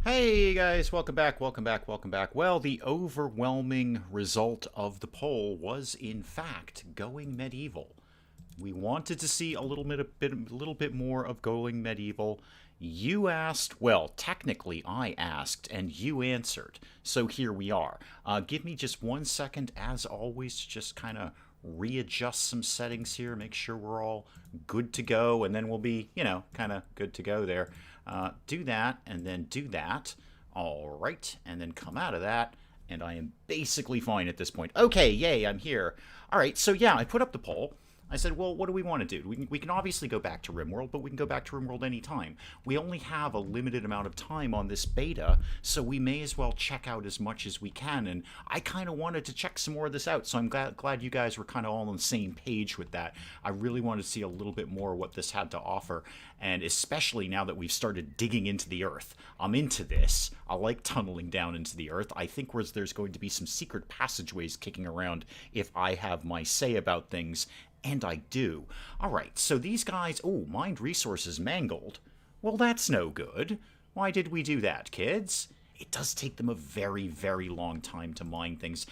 Hey guys, welcome back, welcome back, welcome back. Well, the overwhelming result of the poll was, in fact, going medieval. We wanted to see a little bit more of going medieval. You asked, well, technically I asked, and you answered. So here we are. Give me just 1 second, as always, to just kind of readjust some settings here, make sure we're all good to go, and then we'll be, kind of good to go there. Do that, and then do that. All right, and then come out of that, and I am basically fine at this point. Okay, yay, I'm here. All right, so yeah, I put up the poll. I said, well, what do we want to do? We can obviously go back to RimWorld, but we can go back to RimWorld anytime. We only have a limited amount of time on this beta, so we may as well check out as much as we can. And I kind of wanted to check some more of this out, so I'm glad you guys were kind of all on the same page with that. I really wanted to see a little bit more of what this had to offer, and especially now that we've started digging into the earth. I'm into this. I like tunneling down into the earth. I think there's going to be some secret passageways kicking around if I have my say about things. And I do. Alright, so these guys... Oh, mined resources mangled. Well, that's no good. Why did we do that, kids? It does take them a very, very long time to mine things.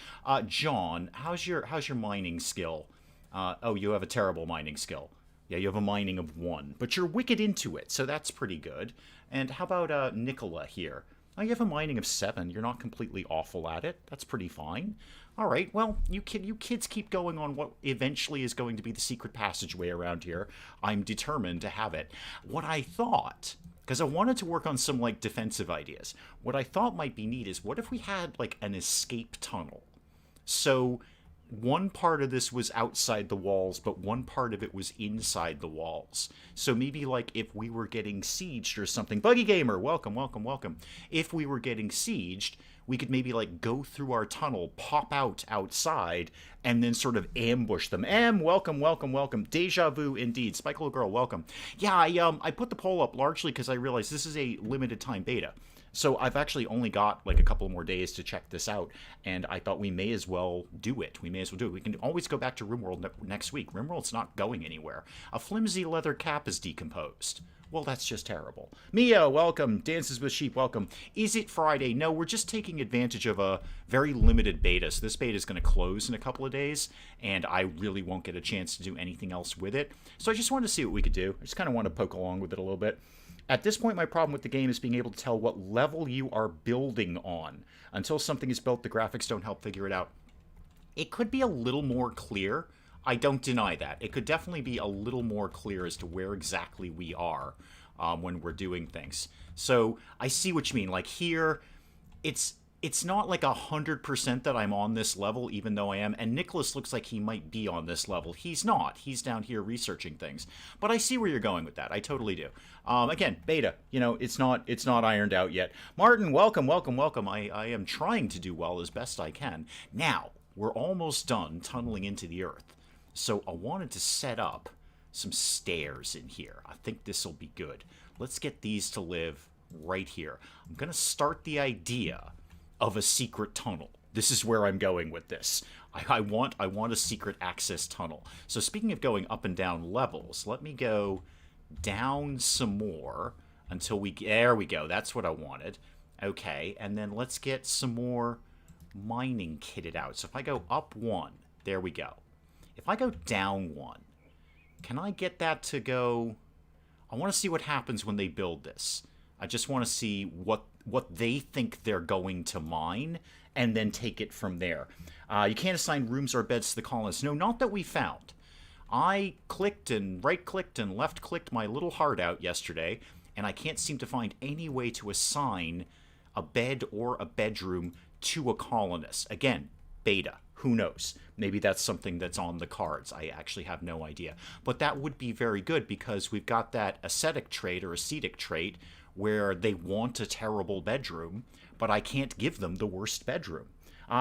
John, how's your mining skill? Oh, you have a terrible mining skill. Yeah, you have a mining of 1. But you're wicked into it, so that's pretty good. And how about Nicola here? Oh, you have a mining of 7. You're not completely awful at it. That's pretty fine. All right, well, you kids keep going on what eventually is going to be the secret passageway around here. I'm determined to have it. What I thought, because I wanted to work on some, like, defensive ideas, what I thought might be neat is, what if we had, like, an escape tunnel? So one part of this was outside the walls, but one part of it was inside the walls. So maybe, like, if we were getting sieged or something... Buggy Gamer, welcome, welcome, welcome. If we were getting sieged, we could maybe, like, go through our tunnel, pop out outside, and then sort of ambush them. Welcome, welcome, welcome. Deja vu indeed. Spike Little Girl, welcome. Yeah, I put the poll up largely because I realized this is a limited time beta. So I've actually only got like a couple more days to check this out, and I thought we may as well do it. We can always go back to RimWorld next week. RimWorld's not going anywhere. A flimsy leather cap is decomposed. Well, that's just terrible. Mia, welcome. Dances with Sheep, welcome. Is it Friday? No, we're just taking advantage of a very limited beta. So this beta is going to close in a couple of days, and I really won't get a chance to do anything else with it. So I just wanted to see what we could do. I just kind of want to poke along with it a little bit. At this point, my problem with the game is being able to tell what level you are building on. Until something is built, the graphics don't help figure it out. It could be a little more clear. I don't deny that. It could definitely be a little more clear as to where exactly we are when we're doing things. So I see what you mean. Like here, it's not like 100% that I'm on this level, even though I am. And Nicholas looks like he might be on this level. He's not. He's down here researching things. But I see where you're going with that. I totally do. Again, beta. It's not ironed out yet. Martin, welcome, welcome, welcome. I am trying to do well as best I can. Now, we're almost done tunneling into the earth. So I wanted to set up some stairs in here. I think this will be good. Let's get these to live right here. I'm going to start the idea of a secret tunnel. This is where I'm going with this. I want a secret access tunnel. So speaking of going up and down levels, let me go down some more until there we go. That's what I wanted. Okay, and then let's get some more mining kitted out. So if I go up 1, there we go. If I go down 1, can I get that to go... I want to see what happens when they build this. I just want to see what they think they're going to mine, and then take it from there. You can't assign rooms or beds to the colonists. No, not that we found. I clicked and right-clicked and left-clicked my little heart out yesterday, and I can't seem to find any way to assign a bed or a bedroom to a colonist. Again, beta. Who knows? Maybe that's something that's on the cards. I actually have no idea. But that would be very good because we've got that ascetic trait or ascetic trait where they want a terrible bedroom, but I can't give them the worst bedroom.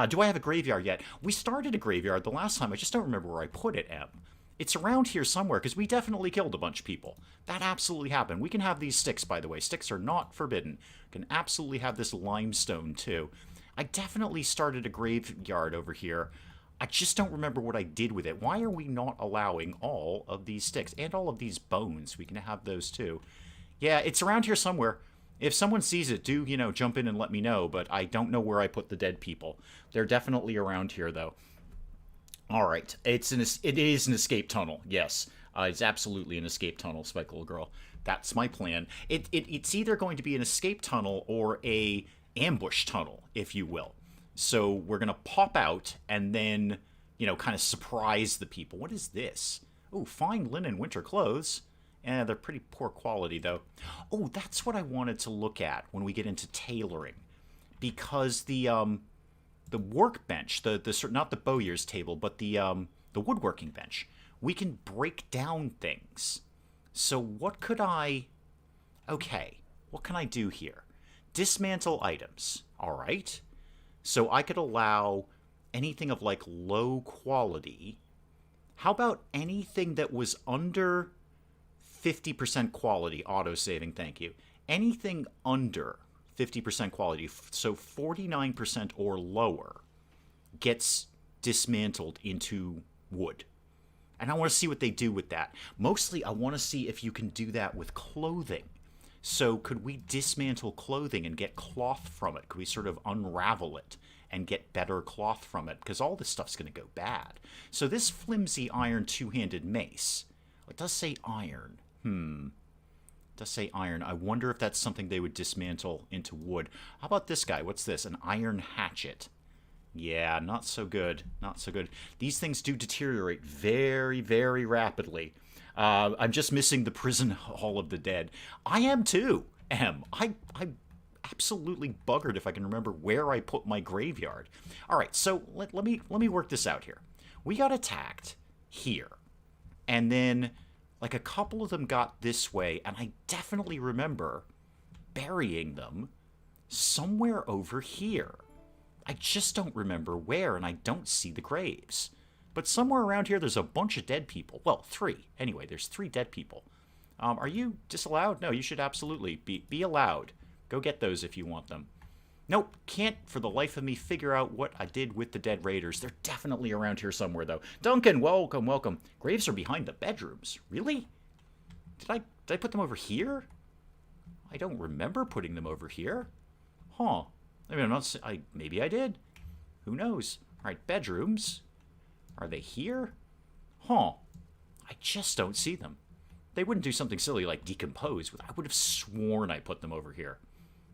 Do I have a graveyard yet? We started a graveyard the last time. I just don't remember where I put it, Em. It's around here somewhere because we definitely killed a bunch of people. That absolutely happened. We can have these sticks, by the way. Sticks are not forbidden. We can absolutely have this limestone, too. I definitely started a graveyard over here. I just don't remember what I did with it. Why are we not allowing all of these sticks and all of these bones? We can have those too. Yeah, it's around here somewhere. If someone sees it, do, jump in and let me know, but I don't know where I put the dead people. They're definitely around here, though. All right. It is an escape tunnel, yes. It's absolutely an escape tunnel, Spike Little Girl. That's my plan. It's either going to be an escape tunnel or a ambush tunnel, if you will. So we're going to pop out and then, kind of surprise the people. What is this? Oh, fine linen winter clothes. They're pretty poor quality, though. Oh, that's what I wanted to look at when we get into tailoring. Because the workbench, not the bowyer's table, but the woodworking bench, we can break down things. So what could I... Okay, what can I do here? Dismantle items. All right. So I could allow anything of, like, low quality. How about anything that was under 50% quality? Auto-saving, thank you. Anything under 50% quality, so 49% or lower, gets dismantled into wood. And I want to see what they do with that. Mostly, I want to see if you can do that with clothing. So could we dismantle clothing and get cloth from it? Could we sort of unravel it and get better cloth from it? Because all this stuff's going to go bad. So this flimsy iron two-handed mace, it does say iron. It does say iron. I wonder if that's something they would dismantle into wood. How about this guy? What's this? An iron hatchet. Yeah, not so good. Not so good. These things do deteriorate very, very rapidly. I'm just missing the prison hall of the dead. I am too, I'm absolutely buggered if I can remember where I put my graveyard. All right, so let me work this out here. We got attacked here, and then like a couple of them got this way, and I definitely remember burying them somewhere over here. I just don't remember where, and I don't see the graves. But somewhere around here, there's a bunch of dead people. Well, 3. Anyway, there's 3 dead people. Are you disallowed? No, you should absolutely be allowed. Go get those if you want them. Nope, can't for the life of me figure out what I did with the dead raiders. They're definitely around here somewhere, though. Duncan, welcome, welcome. Graves are behind the bedrooms. Really? Did I put them over here? I don't remember putting them over here. Huh. I mean, maybe I did. Who knows? All right, bedrooms. Are they here? Huh. I just don't see them. They wouldn't do something silly like decompose. I would have sworn I put them over here.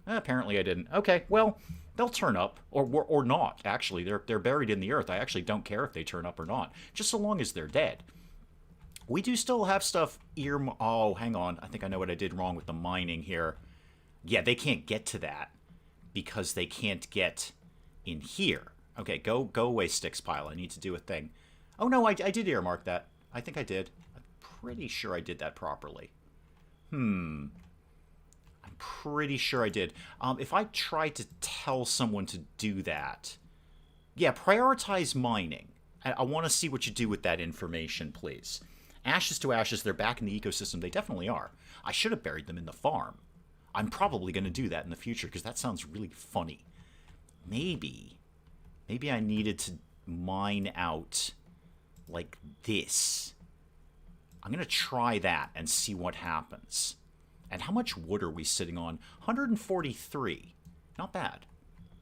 Apparently I didn't. Okay, well, they'll turn up. Or not, actually. They're buried in the earth. I actually don't care if they turn up or not. Just so long as they're dead. We do still have stuff Oh, hang on. I think I know what I did wrong with the mining here. Yeah, they can't get to that because they can't get in here. Okay, go away, sticks pile. I need to do a thing. Oh, no, I did earmark that. I think I did. I'm pretty sure I did that properly. I'm pretty sure I did. If I try to tell someone to do that... Yeah, prioritize mining. I want to see what you do with that information, please. Ashes to ashes, they're back in the ecosystem. They definitely are. I should have buried them in the farm. I'm probably going to do that in the future because that sounds really funny. Maybe I needed to mine out like this. I'm going to try that and see what happens. And how much wood are we sitting on? 143. Not bad.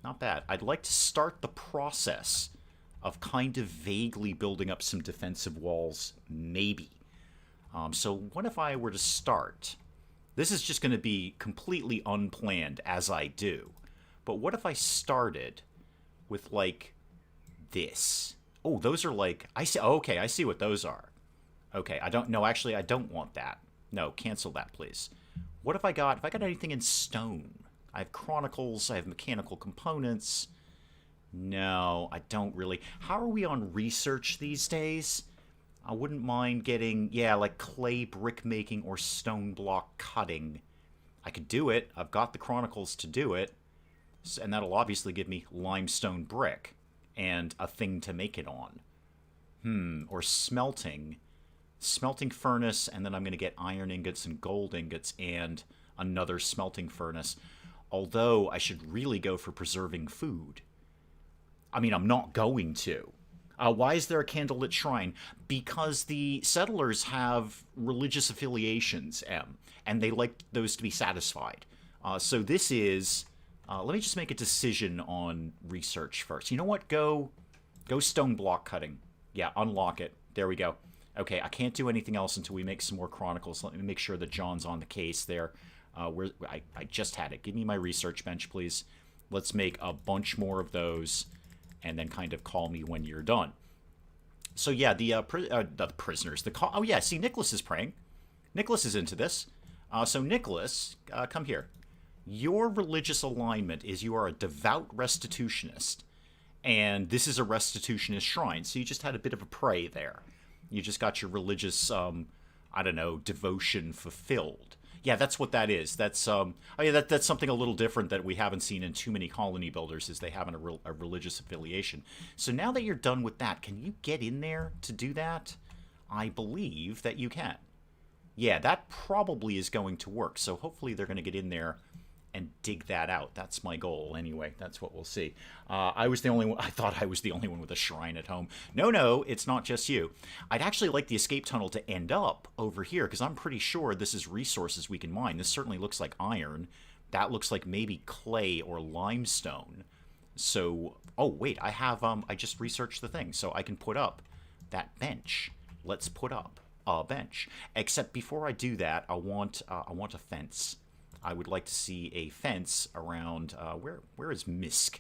Not bad. I'd like to start the process of kind of vaguely building up some defensive walls, maybe. So what if I were to start? This is just going to be completely unplanned as I do. But what if I started with, like, this? Oh, those are like... I see. Oh, okay, I see what those are. Okay, I don't... No, actually, I don't want that. No, cancel that, please. What if I got anything in stone? I have chronicles, I have mechanical components. No, I don't really. How are we on research these days? I wouldn't mind getting, yeah, like clay brick making or stone block cutting. I could do it. I've got the chronicles to do it. And that'll obviously give me limestone brick and a thing to make it on. Or smelting. Smelting furnace, and then I'm going to get iron ingots and gold ingots and another smelting furnace. Although I should really go for preserving food. I mean, I'm not going to. Why is there a candlelit shrine? Because the settlers have religious affiliations, and they like those to be satisfied. So this is... let me just make a decision on research first. You know what? Go stone block cutting. Yeah, unlock it. There we go. Okay, I can't do anything else until we make some more chronicles. Let me make sure that John's on the case there. I just had it. Give me my research bench, please. Let's make a bunch more of those, and then kind of call me when you're done. So yeah, the prisoners. Oh yeah, see, Nicholas is praying. Nicholas is into this. So Nicholas, come here. Your religious alignment is you are a devout restitutionist, and this is a restitutionist shrine. So you just had a bit of a pray there. You just got your religious, I don't know, devotion fulfilled. Yeah, that's what that is. That's oh yeah, that's something a little different that we haven't seen in too many colony builders, is they have a religious affiliation. So now that you're done with that, can you get in there to do that? I believe that you can. Yeah, that probably is going to work. So hopefully they're going to get in there and dig that out. That's my goal anyway. That's what we'll see. I was the only one. I thought I was the only one with a shrine at home. No, it's not just you. I'd actually like the escape tunnel to end up over here, because I'm pretty sure this is resources we can mine. This certainly looks like iron. That looks like maybe clay or limestone. So, oh wait, I have I just researched the thing, so I can put up that bench. Let's put up a bench. Except before I do that, I want a fence. I would like to see a fence around, where is Misk?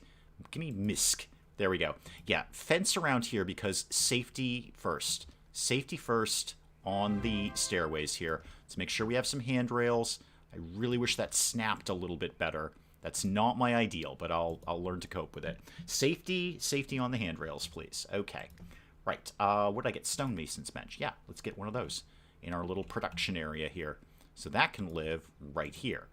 Give me Misk. There we go. Yeah, fence around here, because safety first. Safety first on the stairways here. Let's make sure we have some handrails. I really wish that snapped a little bit better. That's not my ideal, but I'll learn to cope with it. Safety on the handrails, please. Okay. Right. What did I get? Stonemason's bench. Yeah, let's get one of those in our little production area here. So that can live right here.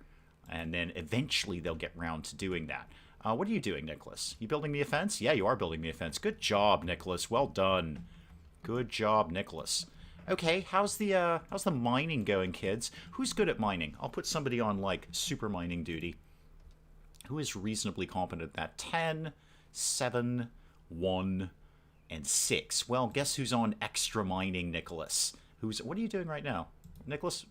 And then eventually they'll get round to doing that. What are you doing, Nicholas? You building me a fence? Yeah, you are building me a fence. Good job, Nicholas. Well done. Good job, Nicholas. Okay, how's the mining going, kids? Who's good at mining? I'll put somebody on, like, super mining duty. Who is reasonably competent at that? 10, 7, 1, and 6. Well, guess who's on extra mining, Nicholas? What are you doing right now? Nicholas,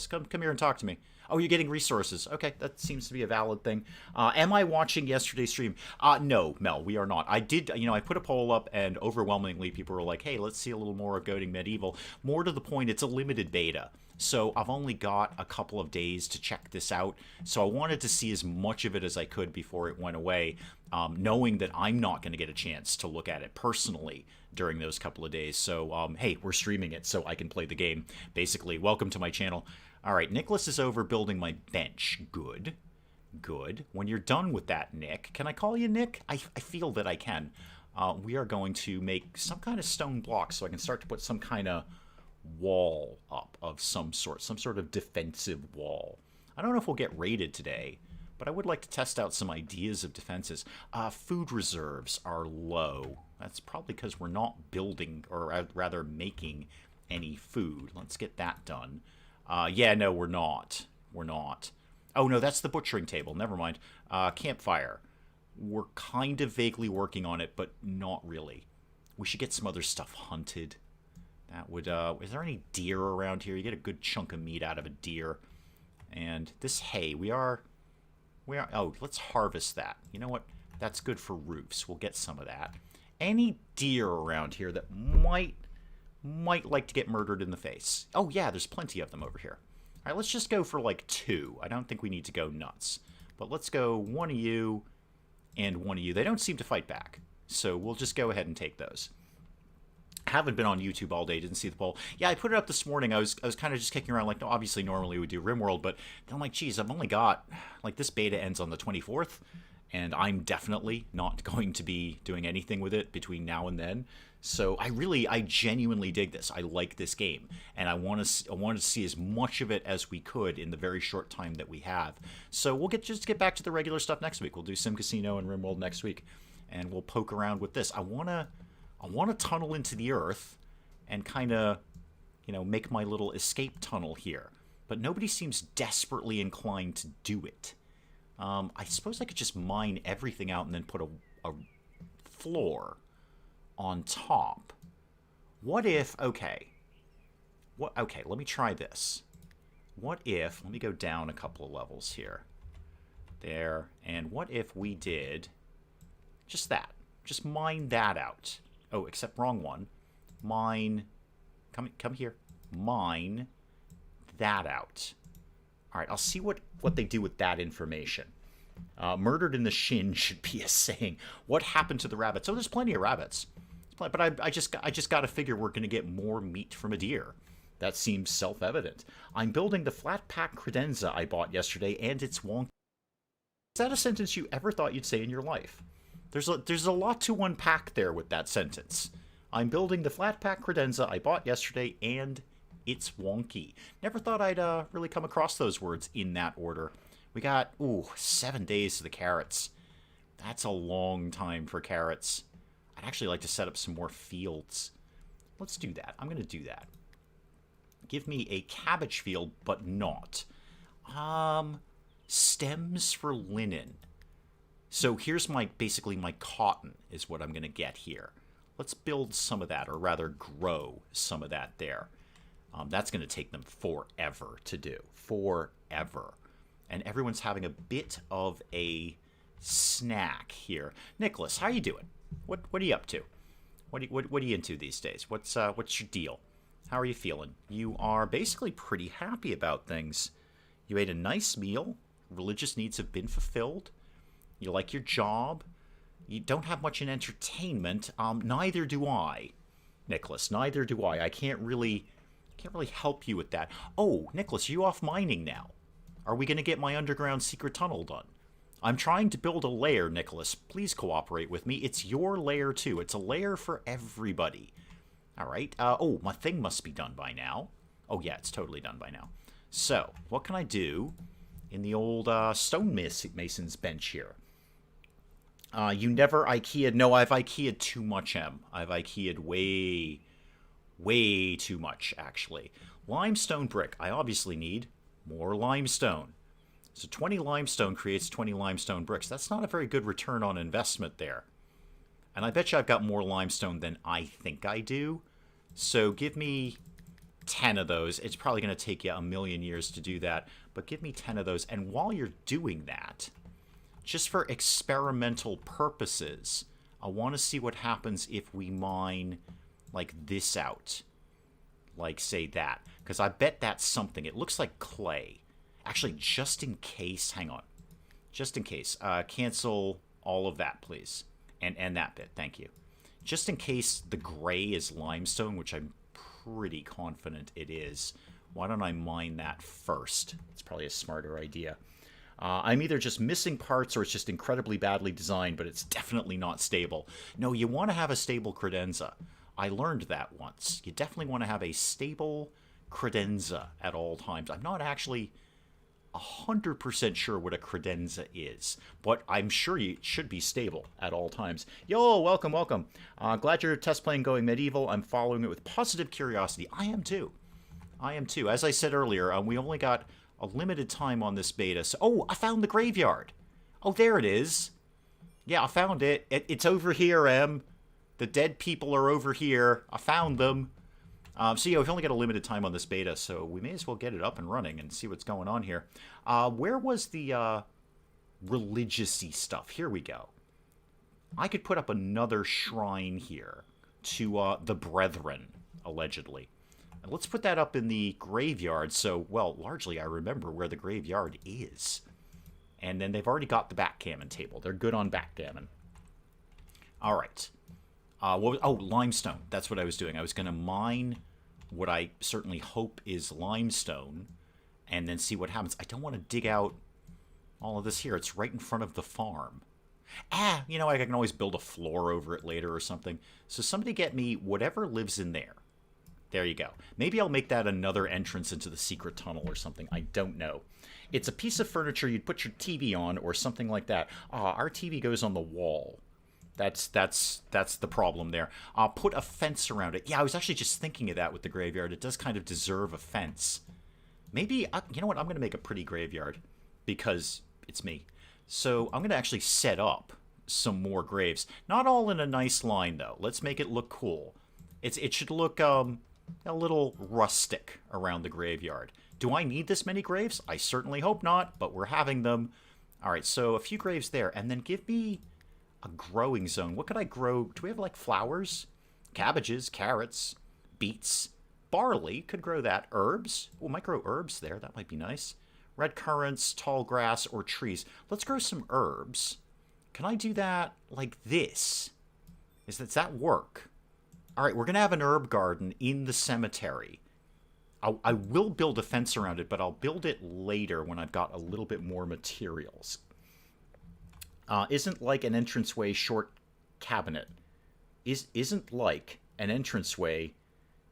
come here and talk to me. Oh, you're getting resources. Okay, that seems to be a valid thing. Am I watching yesterday's stream? No, Mel, we are not. I did, I put a poll up, and overwhelmingly people were like, hey, let's see a little more of Goating Medieval. More to the point, it's a limited beta. So I've only got a couple of days to check this out. So I wanted to see as much of it as I could before it went away, knowing that I'm not going to get a chance to look at it personally during those couple of days. So, hey, we're streaming it so I can play the game. Basically, welcome to my channel. All right, Nicholas is over building my bench. Good. Good. When you're done with that, Nick, can I call you Nick? I feel that I can. We are going to make some kind of stone block so I can start to put some kind of wall up of some sort of defensive wall. I don't know if we'll get raided today, but I would like to test out some ideas of defenses. Food reserves are low. That's probably because we're not building, or rather making, any food. Let's get that done. Yeah, no, we're not. We're not. Oh, no, that's the butchering table. Never mind. Campfire. We're kind of vaguely working on it, but not really. We should get some other stuff hunted. That would, is there any deer around here? You get a good chunk of meat out of a deer. And this hay, oh, let's harvest that. You know what? That's good for roofs. We'll get some of that. Any deer around here that might like to get murdered in the face? Oh, yeah, there's plenty of them over here. All right, let's just go for, like, 2. I don't think we need to go nuts. But let's go 1 of you and 1 of you. They don't seem to fight back. So we'll just go ahead and take those. Haven't been on YouTube all day, didn't see the poll. Yeah, I put it up this morning. I was kind of just kicking around, like, no, obviously normally we do RimWorld, but then I'm like, geez, I've only got, like, this beta ends on the 24th, and I'm definitely not going to be doing anything with it between now and then. So I genuinely dig this. I like this game, and I wanted to see as much of it as we could in the very short time that we have. So we'll just get back to the regular stuff next week. We'll do Sim Casino and RimWorld next week, and we'll poke around with this. I want to tunnel into the earth and kind of, make my little escape tunnel here. But nobody seems desperately inclined to do it. I suppose I could just mine everything out and then put a floor on top. What if, okay, let me try this. What if, let me go down a couple of levels here. There. And what if we did just that? Just mine that out. Oh, except wrong one. Mine. Come here. Mine that out. All right, I'll see what they do with that information. Murdered in the shin should be a saying. What happened to the rabbits? Oh, there's plenty of rabbits. But I just got to figure we're going to get more meat from a deer. That seems self-evident. I'm building the flat pack credenza I bought yesterday, and it's wonky. Is that a sentence you ever thought you'd say in your life? There's a lot to unpack there with that sentence. I'm building the flat pack credenza I bought yesterday, and it's wonky. Never thought I'd really come across those words in that order. We got, 7 days to the carrots. That's a long time for carrots. I'd actually like to set up some more fields. Let's do that. I'm going to do that. Give me a cabbage field, but not. Stems for linen. So here's basically my cotton is what I'm going to get here. Let's build some of that, or rather grow some of that there. That's going to take them forever to do. Forever. And everyone's having a bit of a snack here. Nicholas, how are you doing? What are you up to? What are you into these days? What's your deal? How are you feeling? You are basically pretty happy about things. You ate a nice meal. Religious needs have been fulfilled. You like your job. You don't have much in entertainment. Neither do I, Nicholas. Neither do I. I can't really help you with that. Oh, Nicholas, are you off mining now? Are we going to get my underground secret tunnel done? I'm trying to build a lair, Nicholas. Please cooperate with me. It's your lair, too. It's a lair for everybody. All right. Oh, my thing must be done by now. Oh, yeah, it's totally done by now. So, what can I do in the old stone mason's bench here? You never IKEA'd. No, I've IKEA'd too much, Em. I've IKEA'd way too much, actually. Limestone brick. I obviously need more limestone. So 20 limestone creates 20 limestone bricks. That's not a very good return on investment there. And I bet you I've got more limestone than I think I do. So give me 10 of those. It's probably going to take you a million years to do that. But give me 10 of those. And while you're doing that, just for experimental purposes, I want to see what happens if we mine like this out. Like, say, that. Because I bet that's something. It looks like clay. Actually, just in case, hang on. Just in case, cancel all of that, please. And that bit, thank you. Just in case the gray is limestone, which I'm pretty confident it is, why don't I mine that first? It's probably a smarter idea. I'm either just missing parts or it's just incredibly badly designed, but it's definitely not stable. No, you want to have a stable credenza. I learned that once. You definitely want to have a stable credenza at all times. I'm not actually 100% sure what a credenza is, but I'm sure you should be stable at all times. Yo, welcome. Glad your test playing going medieval. I'm following it with positive curiosity. I am too. As I said earlier, we only got a limited time on this beta. So, oh, I found the graveyard. Oh, there it is. Yeah, I found it. It's over here, Em. The dead people are over here. I found them. So, yeah, we've only got a limited time on this beta, so we may as well get it up and running and see what's going on here. Where was the religious-y stuff? Here we go. I could put up another shrine here to the Brethren, allegedly. And let's put that up in the graveyard so, well, largely I remember where the graveyard is. And then they've already got the backgammon table. They're good on backgammon. All right. Limestone. That's what I was doing. I was going to mine what I certainly hope is limestone and then see what happens. I don't want to dig out all of this here. It's right in front of the farm. I can always build a floor over it later or something. So somebody get me whatever lives in there. There you go. Maybe I'll make that another entrance into the secret tunnel or something. I don't know. It's a piece of furniture you'd put your TV on or something like that. Our TV goes on the wall. That's the problem there. Put a fence around it. Yeah, I was actually just thinking of that with the graveyard. It does kind of deserve a fence. Maybe, you know what? I'm going to make a pretty graveyard because it's me. So I'm going to actually set up some more graves. Not all in a nice line, though. Let's make it look cool. It should look a little rustic around the graveyard. Do I need this many graves? I certainly hope not, but we're having them. All right, so a few graves there, and then give me a growing zone. What could I grow? Do we have, like, flowers? Cabbages, carrots, beets, barley. Could grow that. Herbs. Oh, might grow herbs there. That might be nice. Red currants, tall grass, or trees. Let's grow some herbs. Can I do that like this? Does that work? All right, we're going to have an herb garden in the cemetery. I will build a fence around it, but I'll build it later when I've got a little bit more materials. Isn't like an entranceway short cabinet. Isn't like an entranceway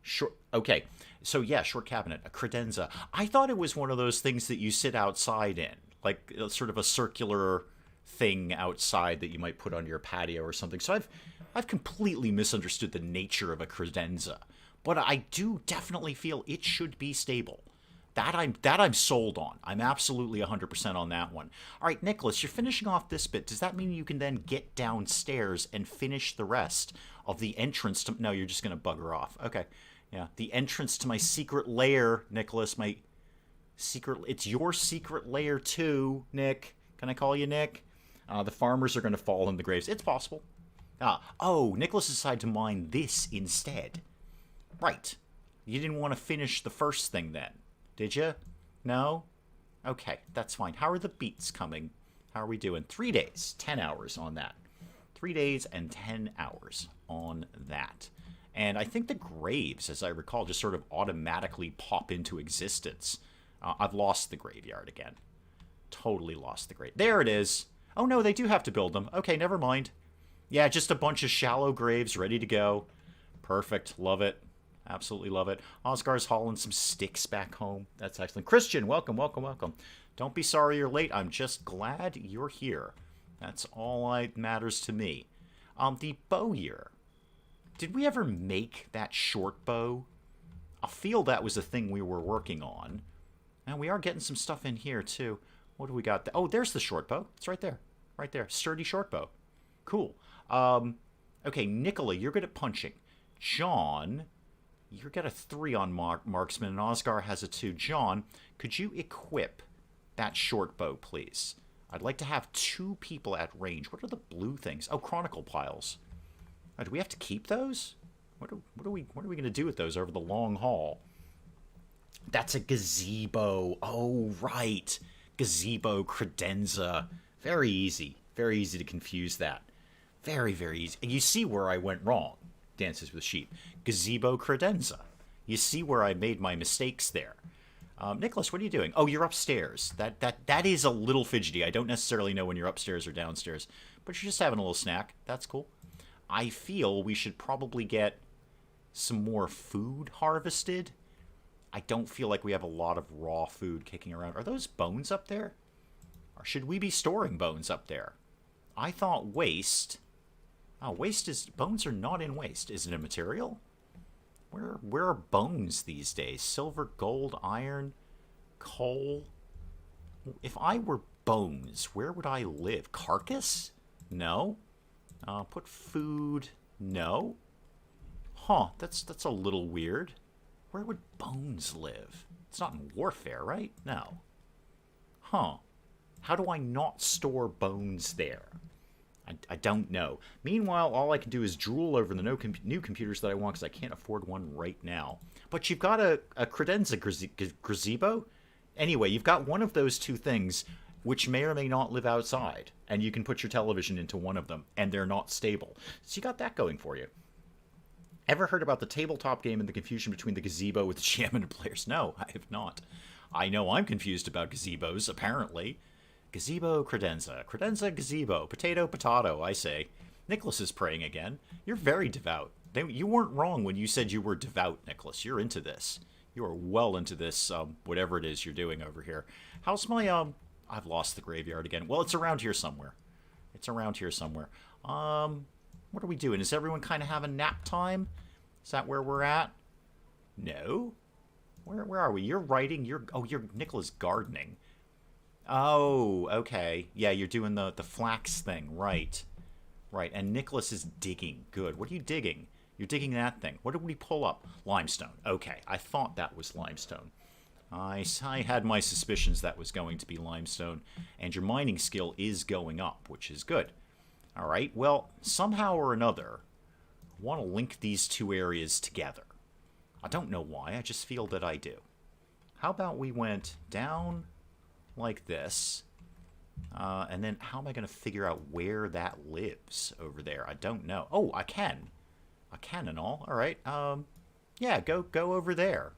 short... Okay, so yeah, short cabinet, a credenza. I thought it was one of those things that you sit outside in. Like sort of a circular thing outside that you might put on your patio or something. So I've completely misunderstood the nature of a credenza. But I do definitely feel it should be stable. That I'm sold on. I'm absolutely 100% on that one. All right, Nicholas, you're finishing off this bit. Does that mean you can then get downstairs and finish the rest of the entrance to... No, you're just going to bugger off. Okay. Yeah, the entrance to my secret lair, Nicholas. My secret... It's your secret lair too, Nick. Can I call you Nick? The farmers are going to fall in the graves. It's possible. Oh, Nicholas decided to mine this instead. Right. You didn't want to finish the first thing then, did you? No? Okay, that's fine. How are the beats coming? How are we doing? 3 days, 10 hours on that. 3 days and 10 hours on that. And I think the graves, as I recall, just sort of automatically pop into existence. I've lost the graveyard again. Totally lost the grave. There it is. Oh no, they do have to build them. Okay, never mind. Yeah, just a bunch of shallow graves ready to go. Perfect. Love it. Absolutely love it. Oscar's hauling some sticks back home. That's excellent. Christian, welcome, welcome, welcome. Don't be sorry you're late. I'm just glad you're here. That's all that matters to me. The bowyer. Did we ever make that short bow? I feel that was a thing we were working on. And we are getting some stuff in here, too. What do we got? Oh, there's the short bow. It's right there. Right there. Sturdy short bow. Cool. Okay, Nicola, you're good at punching. John... You get a 3 on marksman, and Oscar has a 2. John, could you equip that short bow, please? I'd like to have 2 people at range. What are the blue things? Oh, chronicle piles. Oh, do we have to keep those? What are we going to do with those over the long haul? That's a gazebo. Oh, right. Gazebo credenza. Very easy. Very easy to confuse that. Very, very easy. And you see where I went wrong. Dances with Sheep. Gazebo credenza. You see where I made my mistakes there. Nicholas, what are you doing? Oh, you're upstairs. That is a little fidgety. I don't necessarily know when you're upstairs or downstairs, but you're just having a little snack. That's cool. I feel we should probably get some more food harvested. I don't feel like we have a lot of raw food kicking around. Are those bones up there? Or should we be storing bones up there? I thought waste... Oh, waste is... Bones are not in waste. Is it a material? Where are bones these days? Silver, gold, iron, coal? If I were bones, where would I live? Carcass? No. Put food... No. Huh, that's a little weird. Where would bones live? It's not in warfare, right? No. Huh. How do I not store bones there? I don't know. Meanwhile, all I can do is drool over the new computers that I want because I can't afford one right now. But you've got a credenza gazebo? Anyway, you've got one of those 2 things which may or may not live outside. And you can put your television into one of them, and they're not stable. So you got that going for you. Ever heard about the tabletop game and the confusion between the gazebo with the GM and the players? No, I have not. I know I'm confused about gazebos, apparently. Gazebo, credenza. Credenza, gazebo. Potato, potato, I say. Nicholas is praying again. You're very devout. You weren't wrong when you said you were devout, Nicholas. You're into this. You are well into this, whatever it is you're doing over here. How's my, I've lost the graveyard again. Well, it's around here somewhere. It's around here somewhere. What are we doing? Is everyone kind of having nap time? Is that where we're at? No. Where are we? You're writing. You're Nicholas gardening. Oh, okay. Yeah, you're doing the flax thing. Right. Right. And Nicholas is digging. Good. What are you digging? You're digging that thing. What did we pull up? Limestone. Okay. I thought that was limestone. I had my suspicions that was going to be limestone, and your mining skill is going up, which is good. All right, well, somehow or another, I want to link these two areas together. I don't know why, I just feel that I do. How about we went down like this, and then how am I going to figure out where that lives over there? I don't know. Oh, I can. I can and all. All right. Yeah, go over there.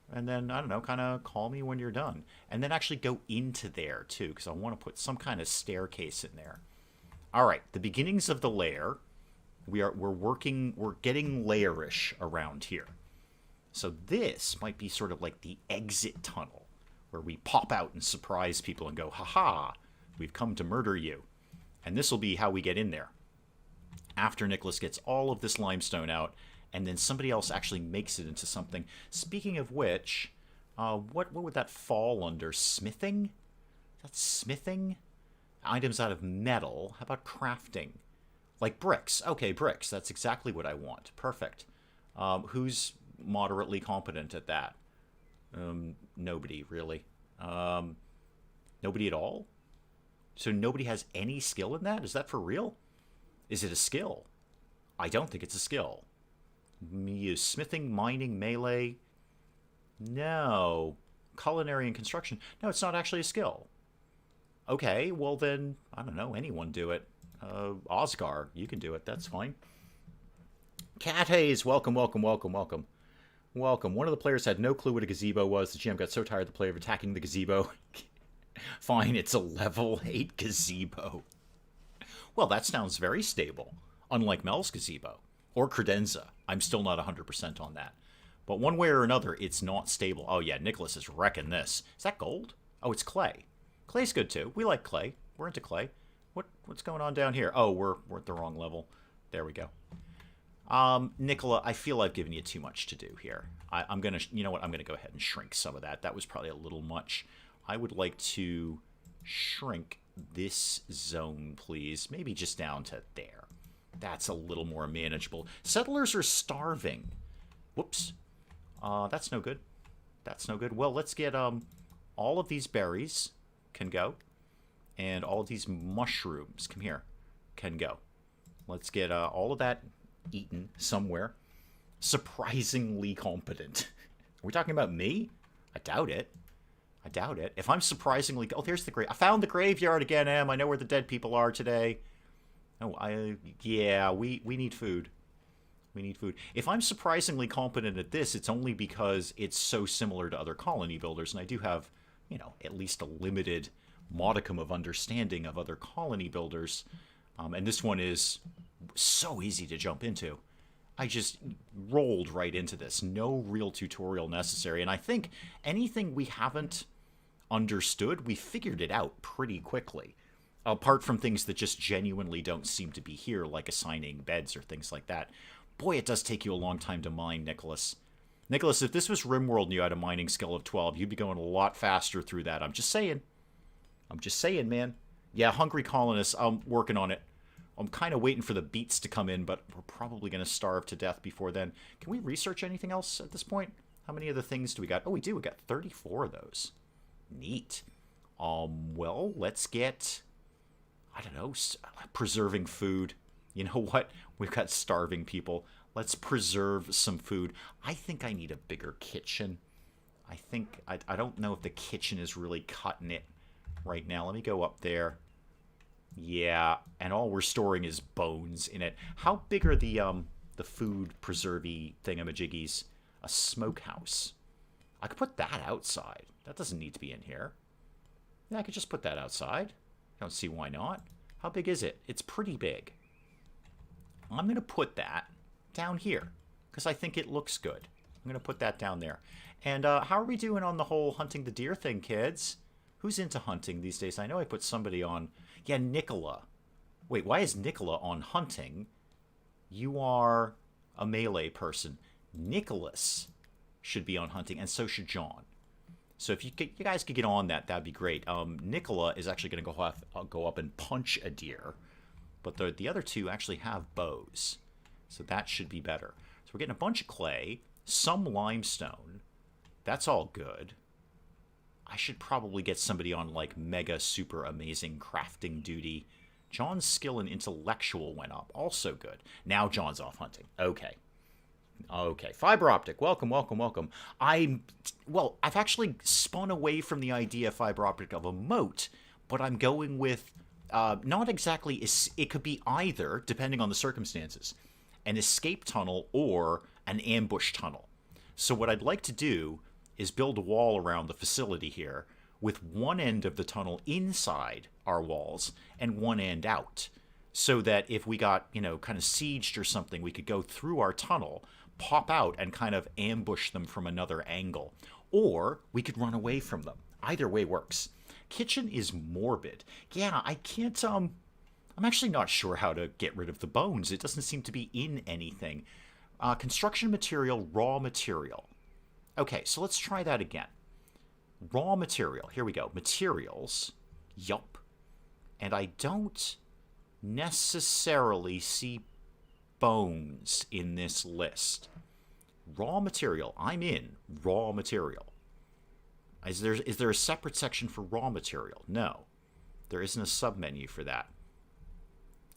And then, I don't know, kind of call me when you're done. And then actually go into there, too, because I want to put some kind of staircase in there. All right, the beginnings of the lair. We're getting lairish around here. So this might be sort of like the exit tunnel, where we pop out and surprise people and go, ha-ha, we've come to murder you. And this will be how we get in there. After Nicholas gets all of this limestone out, and then somebody else actually makes it into something. Speaking of which, what would that fall under? Smithing? That's smithing? Items out of metal. How about crafting? Like bricks. Okay, bricks. That's exactly what I want. Perfect. Who's moderately competent at that? Nobody, really. Nobody at all? So nobody has any skill in that? Is that for real? Is it a skill? I don't think it's a skill. Use smithing, mining, melee. No. Culinary and construction. No, it's not actually a skill. Okay, well then, I don't know, anyone do it. Oscar, you can do it, that's fine. Cat Hayes, welcome, welcome, welcome, welcome. Welcome. One of the players had no clue what a gazebo was. The GM got so tired of the player of attacking the gazebo. Fine, it's a level 8 gazebo. Well, that sounds very stable. Unlike Mel's gazebo. Or credenza. I'm still not 100% on that. But one way or another, it's not stable. Oh yeah, Nicholas is wrecking this. Is that gold? Oh, it's clay. Clay's good too. We like clay. We're into clay. What's going on down here? Oh, we're at the wrong level. There we go. Nicola, I feel I've given you too much to do here. I'm gonna, you know what? I'm gonna go ahead and shrink some of that. That was probably a little much. I would like to shrink this zone, please. Maybe just down to there. That's a little more manageable. Settlers are starving. Whoops. That's no good. That's no good. Well, let's get all of these berries can go. And all of these mushrooms, come here, can go. Let's get all of that eaten somewhere. Surprisingly competent. Are we talking about me? I doubt it. I doubt it. If I'm surprisingly... Oh, there's the grave. I found the graveyard again, Em. I know where the dead people are today. Oh, yeah, we need food. We need food. If I'm surprisingly competent at this, it's only because it's so similar to other colony builders, and I do have, you know, at least a limited modicum of understanding of other colony builders. And this one is so easy to jump into. I just rolled right into this. No real tutorial necessary. And I think anything we haven't understood, we figured it out pretty quickly. Apart from things that just genuinely don't seem to be here, like assigning beds or things like that. Boy, it does take you a long time to mine, Nicholas. Nicholas, if this was RimWorld and you had a mining skill of 12, you'd be going a lot faster through that. I'm just saying. I'm just saying, man. Yeah, hungry colonists, I'm working on it. I'm kind of waiting for the beets to come in, but we're probably going to starve to death before then. Can we research anything else at this point? How many other things do we got? Oh, we do. We got 34 of those. Neat. Well, let's get... I don't know, preserving food. You know what? We've got starving people. Let's preserve some food. I think I need a bigger kitchen. I don't know if the kitchen is really cutting it right now. Let me go up there. Yeah, and all we're storing is bones in it. How big are the food preservey thingamajiggies? A smokehouse. I could put that outside. That doesn't need to be in here. Yeah, I could just put that outside. I don't see why not. How big is it? It's pretty big. I'm going to put that down here because I think it looks good. I'm going to put that down there. And how are we doing on the whole hunting the deer thing, kids? Who's into hunting these days? I know I put somebody on... Yeah, Nicola. Wait, why is Nicola on hunting? You are a melee person. Nicholas should be on hunting, and so should John. So if you guys could get on that, that'd be great. Nicola is actually going to go up and punch a deer. But the other two actually have bows. So that should be better. So we're getting a bunch of clay, some limestone. That's all good. I should probably get somebody on, like, mega super amazing crafting duty. John's skill and intellectual went up. Also good. Now John's off hunting. Okay. Okay. Fiber optic. Welcome, welcome, welcome. I've actually spun away from the idea, fiber optic, of a moat, but I'm going with, not exactly, it could be either, depending on the circumstances, an escape tunnel or an ambush tunnel. So what I'd like to do is build a wall around the facility here with one end of the tunnel inside our walls and one end out, so that if we got, kind of sieged or something, we could go through our tunnel, pop out, and kind of ambush them from another angle. Or we could run away from them. Either way works. Kitchen is morbid. Yeah, I can't, I'm actually not sure how to get rid of the bones. It doesn't seem to be in anything. Construction material, raw material. Okay, so let's try that again. Raw material. Here we go. Materials. Yup. And I don't necessarily see bones in this list. Raw material. I'm in raw material. Is there a separate section for raw material? No. There isn't a submenu for that.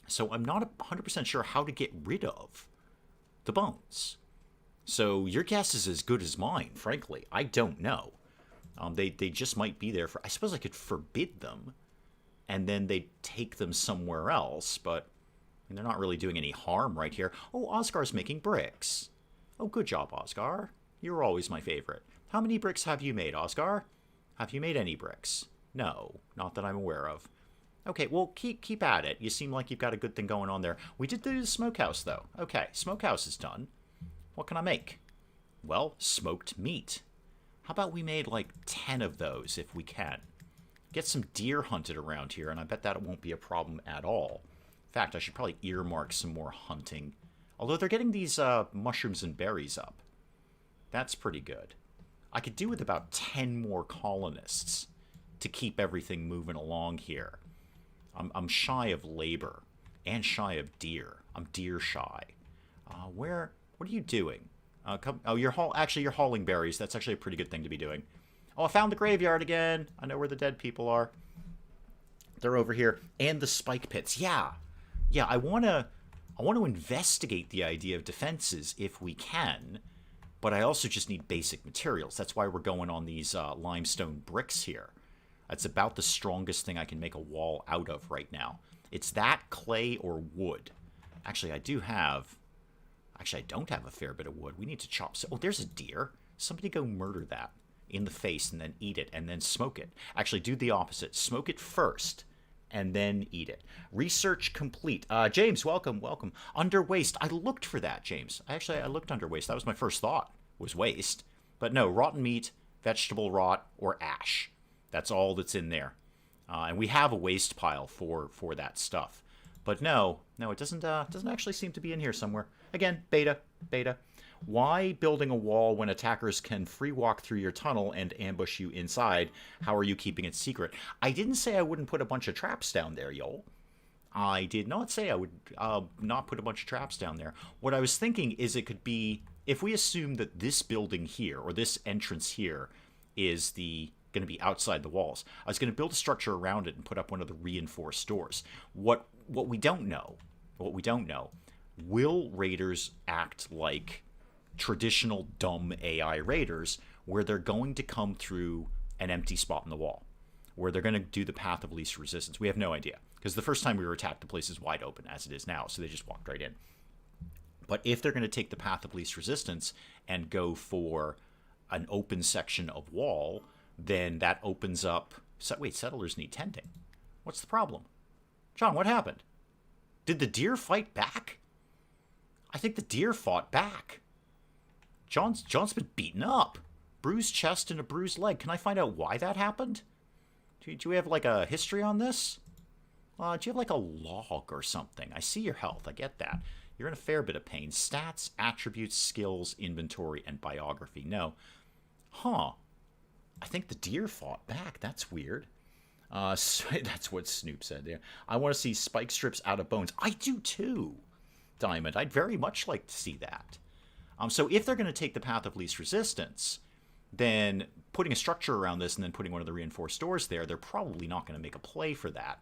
So I'm not 100% sure how to get rid of the bones. So your guess is as good as mine, frankly. I don't know. They just might be there for... I suppose I could forbid them, and then they'd take them somewhere else, but they're not really doing any harm right here. Oh, Oscar's making bricks. Oh, good job, Oscar. You're always my favorite. How many bricks have you made, Oscar? Have you made any bricks? No, not that I'm aware of. Okay, well, keep at it. You seem like you've got a good thing going on there. We did do the smokehouse, though. Okay, smokehouse is done. What can I make? Well, smoked meat. How about we made like 10 of those if we can? Get some deer hunted around here, and I bet that won't be a problem at all. In fact, I should probably earmark some more hunting. Although they're getting these mushrooms and berries up. That's pretty good. I could do with about 10 more colonists to keep everything moving along here. I'm shy of labor and shy of deer. I'm deer shy. What are you doing? You're hauling berries. That's actually a pretty good thing to be doing. Oh, I found the graveyard again. I know where the dead people are. They're over here. And the spike pits. Yeah. Yeah, I want to investigate the idea of defenses if we can, but I also just need basic materials. That's why we're going on these limestone bricks here. That's about the strongest thing I can make a wall out of right now. It's that, clay, or wood. Actually, I don't have a fair bit of wood. We need to chop. Oh, there's a deer. Somebody go murder that in the face and then eat it and then smoke it. Actually, do the opposite. Smoke it first and then eat it. Research complete. James, welcome, welcome. Under waste. I looked for that, James. I looked under waste. That was my first thought, was waste. But no, rotten meat, vegetable rot, or ash. That's all that's in there. And we have a waste pile for that stuff. But no, it doesn't actually seem to be in here somewhere. Again, beta. Why building a wall when attackers can free walk through your tunnel and ambush you inside? How are you keeping it secret? I didn't say I wouldn't put a bunch of traps down there, y'all. I did not say I would not put a bunch of traps down there. What I was thinking is it could be, if we assume that this building here, or this entrance here, is going to be outside the walls, I was going to build a structure around it and put up one of the reinforced doors. What we don't know, will raiders act like traditional dumb AI raiders, where they're going to come through an empty spot in the wall, where they're going to do the path of least resistance? We have no idea, because the first time we were attacked, the place is wide open as it is now, so they just walked right in. But if they're going to take the path of least resistance and go for an open section of wall, then that opens up... Wait, settlers need tending. What's the problem? John, what happened? Did the deer fight back? I think the deer fought back. John's been beaten up. Bruised chest and a bruised leg. Can I find out why that happened? Do we have like a history on this? Do you have like a log or something? I see your health. I get that. You're in a fair bit of pain. Stats, attributes, skills, inventory, and biography. No. Huh. I think the deer fought back. That's weird. That's what Snoop said there. I want to see spike strips out of bones. I do too, Diamond. I'd very much like to see that. So if they're going to take the path of least resistance, then putting a structure around this and then putting one of the reinforced doors there, they're probably not going to make a play for that.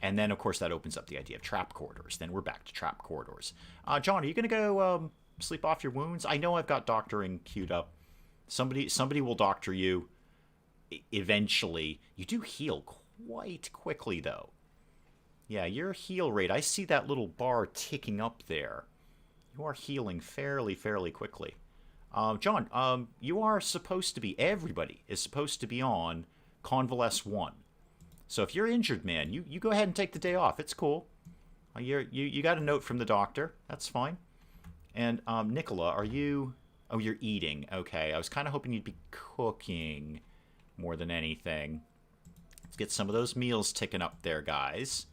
And then, of course, that opens up the idea of trap corridors. Then we're back to trap corridors. John, are you going to go sleep off your wounds? I know I've got doctoring queued up. Somebody will doctor you eventually. You do heal quite quickly, though. Yeah, your heal rate, I see that little bar ticking up there. You are healing fairly quickly. John, you are supposed to be, everybody is supposed to be on Convalesce 1. So if you're injured, man, you go ahead and take the day off. It's cool. You got a note from the doctor. That's fine. And Nicola, are you... Oh, you're eating. Okay, I was kind of hoping you'd be cooking more than anything. Let's get some of those meals ticking up there, guys.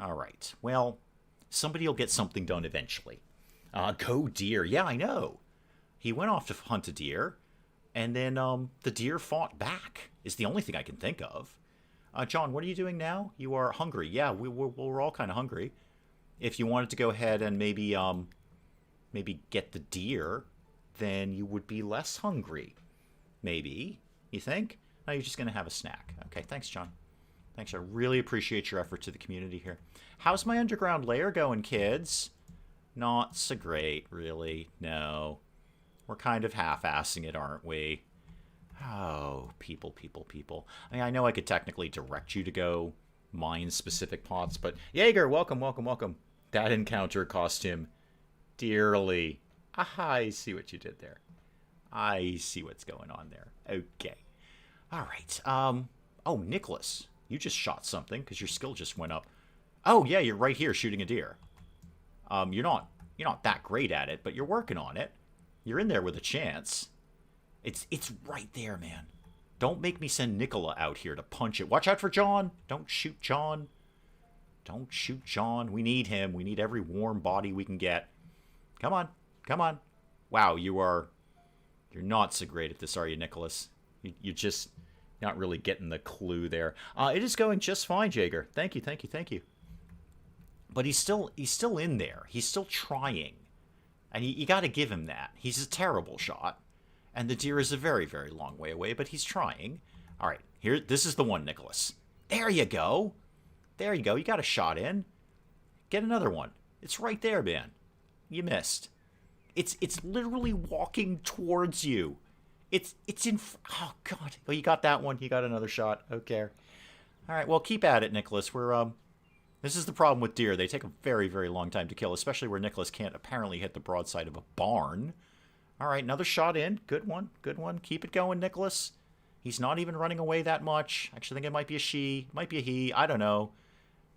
All right. Well, somebody will get something done eventually. Go deer. Yeah, I know. He went off to hunt a deer, and then the deer fought back, is the only thing I can think of. John, what are you doing now? You are hungry. Yeah, we're all kind of hungry. If you wanted to go ahead and maybe get the deer, then you would be less hungry. Maybe, you think? No, you're just going to have a snack. Okay, thanks, John. Thanks, I really appreciate your effort to the community here. How's my underground lair going, kids? Not so great, really. No. We're kind of half-assing it, aren't we? Oh, people. I mean, I know I could technically direct you to go mine specific pots, but Jaeger, welcome. That encounter cost him dearly. Aha, I see what you did there. I see what's going on there. Okay. All right. Oh, Nicholas, you just shot something because your skill just went up. Oh, yeah, you're right here shooting a deer. You're not that great at it, but you're working on it. You're in there with a chance. It's right there, man. Don't make me send Nicola out here to punch it. Watch out for John. Don't shoot John. Don't shoot John. We need him. We need every warm body we can get. Come on. Wow, you're not so great at this, are you, Nicholas? You're just not really getting the clue there. It is going just fine, Jaeger. Thank you. But he's still in there. He's still trying. And you got to give him that. He's a terrible shot. And the deer is a very, very long way away, but he's trying. All right, this is the one, Nicholas. There you go. You got a shot in. Get another one. It's right there, man. You missed. It's literally walking towards you. It's in... Oh, God. Oh, you got that one. You got another shot. Okay. All right, well, keep at it, Nicholas. This is the problem with deer. They take a very, very long time to kill, especially where Nicholas can't apparently hit the broadside of a barn. All right, another shot in. Good one. Keep it going, Nicholas. He's not even running away that much. Actually, I think it might be a she. Might be a he. I don't know.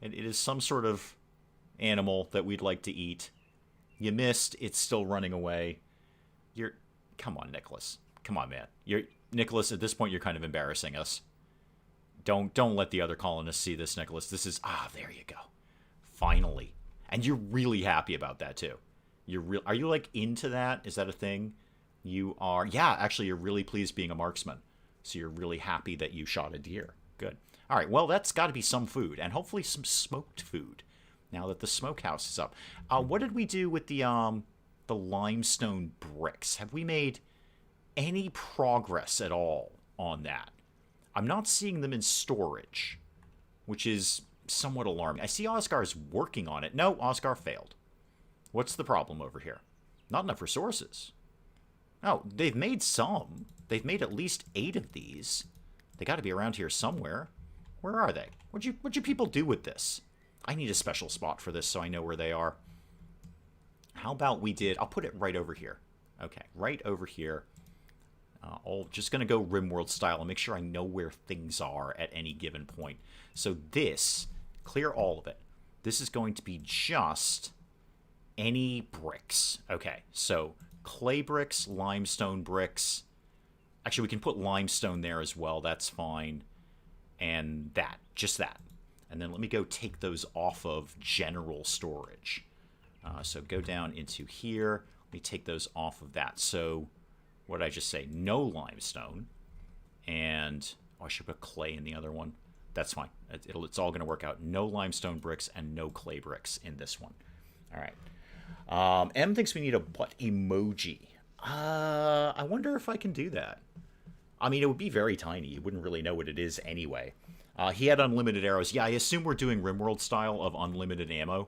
It is some sort of animal that we'd like to eat. You missed. It's still running away. Come on, Nicholas. Come on, man. Nicholas, at this point, you're kind of embarrassing us. Don't let the other colonists see this, Nicholas. This is... there you go. Finally. And you're really happy about that, too. Are you, like, into that? Is that a thing? You are... Yeah, actually, you're really pleased being a marksman. So you're really happy that you shot a deer. Good. All right, well, that's got to be some food. And hopefully some smoked food. Now that the smokehouse is up. What did we do with the limestone bricks? Have we made any progress at all on that? I'm not seeing them in storage, which is somewhat alarming. I see Oscar's working on it. No, Oscar failed. What's the problem over here? Not enough resources. Oh, they've made some. They've made at least 8 of these. They got to be around here somewhere. Where are they? What'd you people do with this? I need a special spot for this so I know where they are. How about I'll put it right over here. Okay, right over here. Just going to go RimWorld style and make sure I know where things are at any given point. So this, clear all of it. This is going to be just any bricks. Okay, so clay bricks, limestone bricks. Actually, we can put limestone there as well. That's fine. And just that. And then let me go take those off of general storage. So go down into here. Let me take those off of that. So what did I just say? No limestone. And I should put clay in the other one. That's fine. It's all going to work out. No limestone bricks and no clay bricks in this one. All right. M thinks we need a butt emoji. I wonder if I can do that. I mean, it would be very tiny. You wouldn't really know what it is anyway. He had unlimited arrows. Yeah, I assume we're doing RimWorld style of unlimited ammo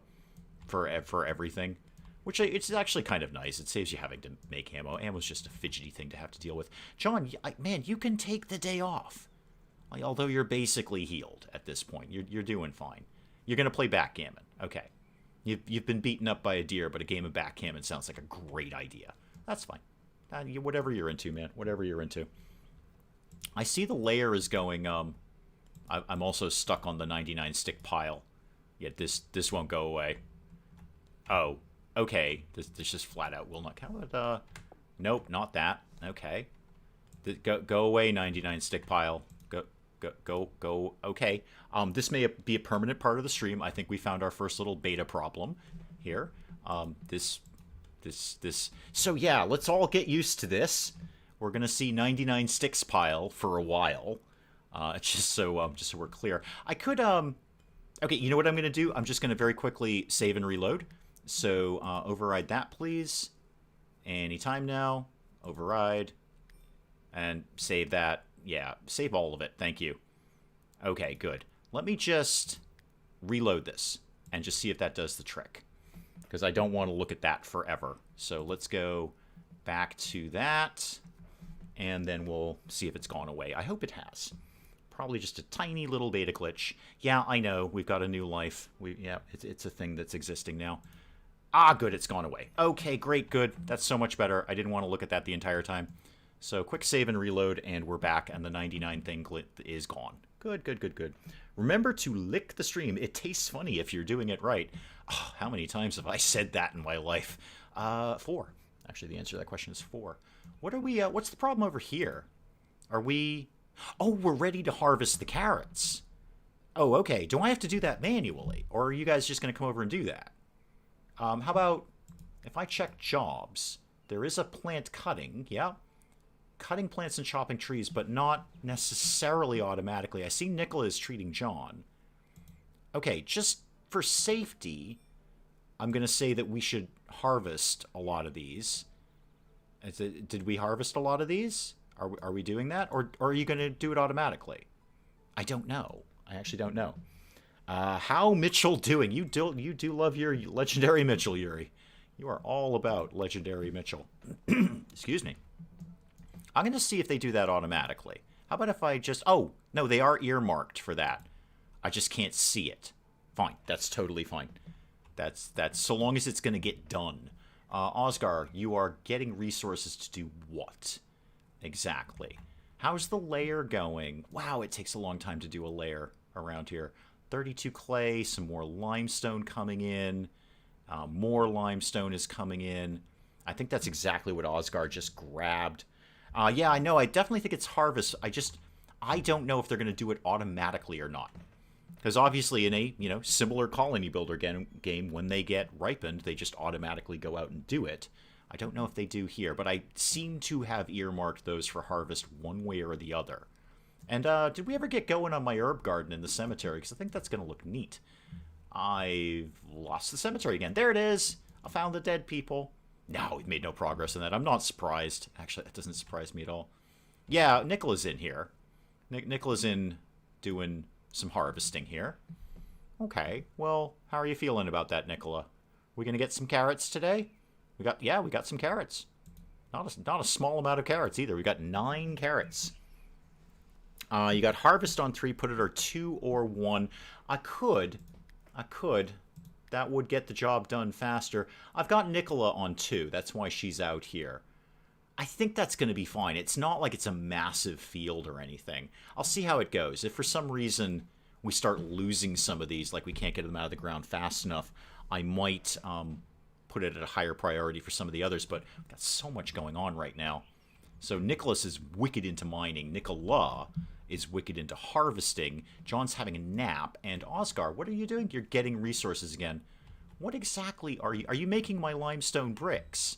for everything. Which it's actually kind of nice. It saves you having to make ammo. Ammo's just a fidgety thing to have to deal with. John, man, you can take the day off. Although you're basically healed at this point. You're doing fine. You're going to play backgammon. Okay. You've been beaten up by a deer, but a game of backgammon sounds like a great idea. That's fine. Whatever you're into, man. Whatever you're into. I see the layer is going... I'm also stuck on the 99 stick pile. Yet this won't go away. Oh, okay. This just flat out will not count. Nope, not that. Okay. Go away, 99 stick pile. Go. Okay. This may be a permanent part of the stream. I think we found our first little beta problem here. This. So yeah, let's all get used to this. We're gonna see 99 sticks pile for a while. Just so we're clear. I could okay, you know what I'm gonna do? I'm just gonna very quickly save and reload. So override that, please. Anytime now. Override. And save that. Yeah, save all of it. Thank you. Okay, good. Let me just reload this and just see if that does the trick. Because I don't want to look at that forever. So let's go back to that. And then we'll see if it's gone away. I hope it has. Probably just a tiny little beta glitch. Yeah, I know. We've got a new life. Yeah, it's a thing that's existing now. Ah, good. It's gone away. Okay, great, good. That's so much better. I didn't want to look at that the entire time. So quick save and reload, and we're back, and the 99 thing is gone. Good. Remember to lick the stream. It tastes funny if you're doing it right. Oh, how many times have I said that in my life? 4. Actually, the answer to that question is 4. What are we, what's the problem over here? Are we... Oh, we're ready to harvest the carrots. Oh, okay. Do I have to do that manually? Or are you guys just going to come over and do that? How about if I check jobs? There is a plant cutting, yeah. Cutting plants and chopping trees, but not necessarily automatically. I see Nicola is treating John. Okay, just for safety, I'm going to say that we should harvest a lot of these. Did we harvest a lot of these? Are we doing that? Or are you going to do it automatically? I don't know. I actually don't know. How Mitchell doing? You do love your legendary Mitchell, Yuri. You are all about legendary Mitchell. Excuse me. I'm going to see if they do that automatically. How about if I just... Oh, no, they are earmarked for that. I just can't see it. Fine. That's totally fine. That's so long as it's going to get done. Osgar, you are getting resources to do what? Exactly. How's the layer going? Wow, it takes a long time to do a layer around here. 32 clay, some more limestone coming in. More limestone is coming in. I think that's exactly what Osgar just grabbed. Yeah, I know. I definitely think it's harvest. I don't know if they're going to do it automatically or not. Because obviously in a, similar colony builder game, when they get ripened, they just automatically go out and do it. I don't know if they do here, but I seem to have earmarked those for harvest one way or the other. And did we ever get going on my herb garden in the cemetery? Because I think that's going to look neat. I've lost the cemetery again. There it is. I found the dead people. No, we've made no progress in that. I'm not surprised. Actually, that doesn't surprise me at all. Yeah, Nicola's in here. Nicola's in doing some harvesting here. Okay, well, how are you feeling about that, Nicola? We gonna get some carrots today? We got some carrots. Not a small amount of carrots either. We got 9 carrots. You got harvest on 3, put it or 2 or 1. I could. That would get the job done faster. I've got Nicola on 2. That's why she's out here. I think that's going to be fine. It's not like it's a massive field or anything. I'll see how it goes. If for some reason we start losing some of these, like we can't get them out of the ground fast enough, I might put it at a higher priority for some of the others. But we've got so much going on right now. So Nicholas is wicked into mining. Nicola is wicked into harvesting. John's having a nap. And Oscar, what are you doing? You're getting resources again. What exactly are you? Are you making my limestone bricks?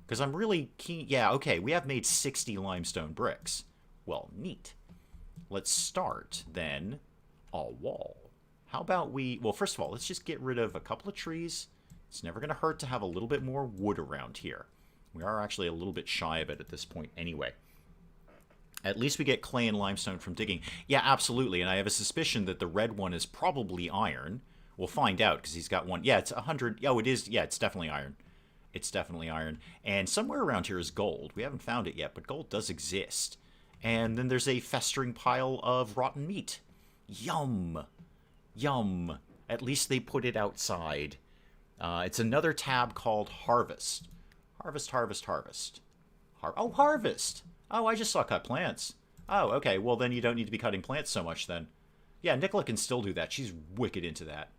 Because I'm really keen. Yeah, okay, we have made 60 limestone bricks. Well, neat. Let's start, then, a wall. How about we... Well, first of all, let's just get rid of a couple of trees. It's never going to hurt to have a little bit more wood around here. We are actually a little bit shy of it at this point anyway. At least we get clay and limestone from digging. Yeah, absolutely. And I have a suspicion that the red one is probably iron. We'll find out because he's got one. Yeah, it's 100. Oh, it is. Yeah, it's definitely iron. It's definitely iron. And somewhere around here is gold. We haven't found it yet, but gold does exist. And then there's a festering pile of rotten meat. Yum. Yum. At least they put it outside. It's another tab called Harvest. Harvest, harvest, harvest. Oh, harvest. Oh, I just saw cut plants. Oh, okay. Well, then you don't need to be cutting plants so much then. Yeah, Nicola can still do that. She's wicked into that.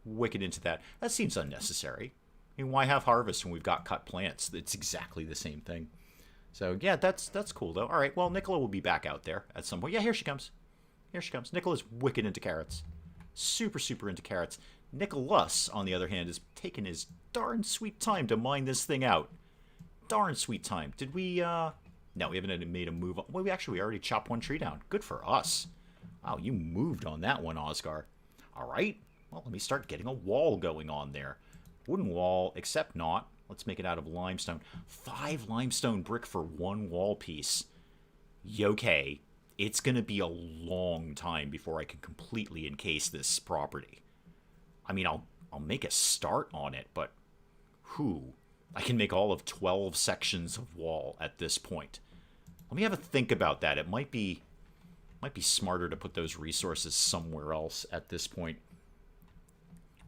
Wicked into that. That seems unnecessary. I mean, why have harvest when we've got cut plants? It's exactly the same thing. So, yeah, that's cool, though. All right, well, Nicola will be back out there at some point. Yeah, here she comes. Here she comes. Nicola's wicked into carrots. Super, super into carrots. Nicholas, on the other hand, is taking his darn sweet time to mine this thing out. Darn sweet time. Did we, No, we haven't made a move. Well, we already chopped one tree down. Good for us. Wow, you moved on that one, Oscar. All right. Well, let me start getting a wall going on there. Wooden wall, except not. Let's make it out of limestone. 5 limestone brick for 1 wall piece. Okay. It's going to be a long time before I can completely encase this property. I mean, I'll make a start on it, but I can make all of 12 sections of wall at this point. Let me have a think about that. It might be smarter to put those resources somewhere else at this point.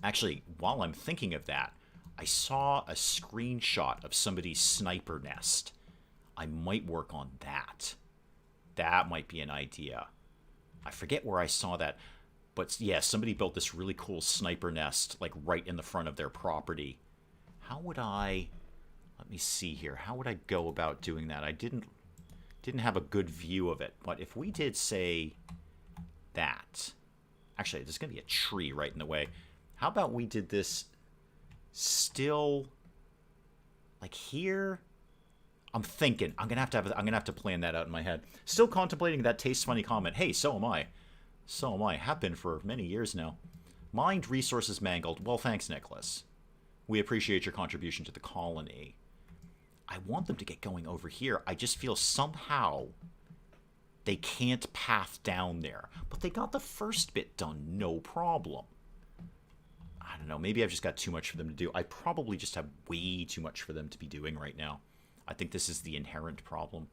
Actually, while I'm thinking of that, I saw a screenshot of somebody's sniper nest. I might work on that. That might be an idea. I forget where I saw that. But yeah, somebody built this really cool sniper nest, like right in the front of their property. How would I... Let me see here. How would I go about doing that? I didn't have a good view of it. But if we did, say, that... Actually, there's going to be a tree right in the way. How about we did this still... like here... I'm thinking. I'm gonna have to plan that out in my head. Still contemplating that tastes funny comment. Hey, so am I. So am I. Have been for many years now. Mined resources mangled. Well, thanks, Nicholas. We appreciate your contribution to the colony. I want them to get going over here. I just feel somehow they can't path down there. But they got the first bit done, no problem. I don't know. Maybe I've just got too much for them to do. I probably just have way too much for them to be doing right now. I think this is the inherent problem.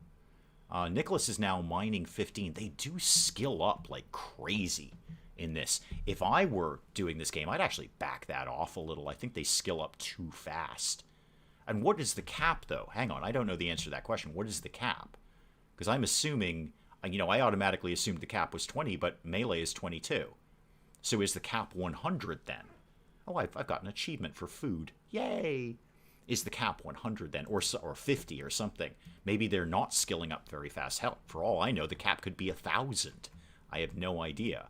Nicholas is now mining 15. They do skill up like crazy in this. If I were doing this game, I'd actually back that off a little. I think they skill up too fast. And what is the cap, though? Hang on, I don't know the answer to that question. What is the cap? Because I'm assuming, I automatically assumed the cap was 20, but melee is 22. So is the cap 100 then? Oh, I've got an achievement for food. Yay! Is the cap 100 then, or 50 or something? Maybe they're not skilling up very fast. Hell, for all I know, the cap could be 1,000. I have no idea.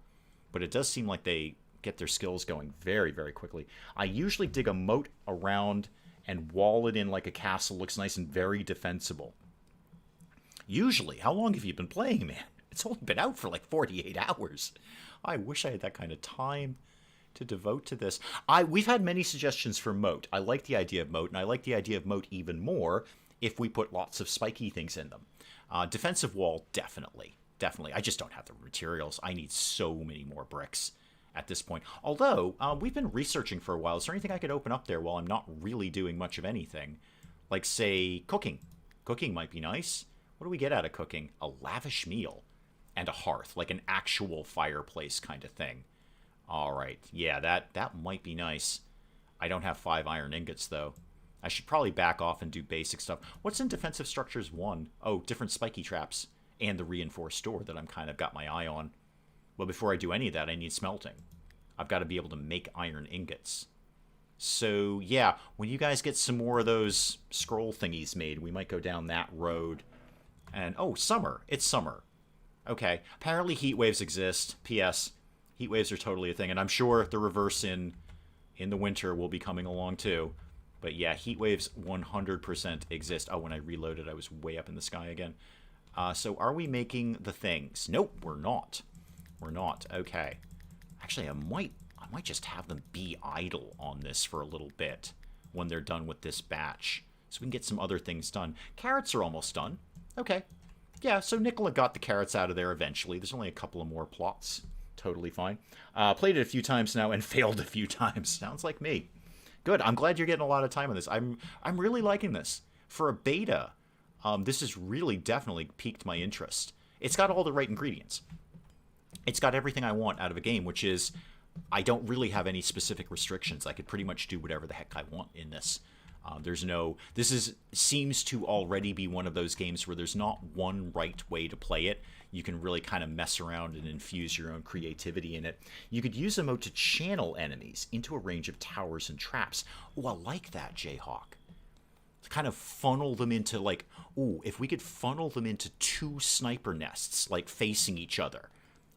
But it does seem like they get their skills going very, very quickly. I usually dig a moat around and wall it in like a castle. Looks nice and very defensible. Usually. How long have you been playing, man? It's only been out for like 48 hours. I wish I had that kind of time to devote to this. We've had many suggestions for moat. I like the idea of moat, and I like the idea of moat even more if we put lots of spiky things in them. Defensive wall, definitely. Definitely. I just don't have the materials. I need so many more bricks at this point. Although, we've been researching for a while. Is there anything I could open up there while I'm not really doing much of anything? Like, say, cooking. Cooking might be nice. What do we get out of cooking? A lavish meal and a hearth, like an actual fireplace kind of thing. All right. Yeah, that might be nice. I don't have 5 iron ingots, though. I should probably back off and do basic stuff. What's in defensive structures 1? Oh, different spiky traps and the reinforced door that I'm kind of got my eye on. Well, before I do any of that, I need smelting. I've got to be able to make iron ingots. So, yeah, when you guys get some more of those scroll thingies made, we might go down that road. And, oh, summer. It's summer. Okay. Apparently heat waves exist. P.S. Heat waves are totally a thing, and I'm sure the reverse in the winter will be coming along too. But yeah, heat waves 100% exist. Oh, when I reloaded, I was way up in the sky again. So are we making the things? Nope, we're not. We're not. Okay. Actually, I might just have them be idle on this for a little bit when they're done with this batch. so we can get some other things done. Carrots are almost done. Okay. Yeah, so Nicola got the carrots out of there eventually. There's only a couple of more plots. Totally fine. Played it a few times now and failed a few times. Sounds like me. Good. I'm glad you're getting a lot of time on this. I'm really liking this. For a beta, this has really definitely piqued my interest. It's got all the right ingredients. It's got everything I want out of a game, which is I don't really have any specific restrictions. I could pretty much do whatever the heck I want in this. Seems to already be one of those games where there's not one right way to play it. You can really kind of mess around and infuse your own creativity in it. You could use a mode to channel enemies into a range of towers and traps. Oh, I like that, Jayhawk. To kind of funnel them into like, if we could funnel them into 2 sniper nests, like facing each other,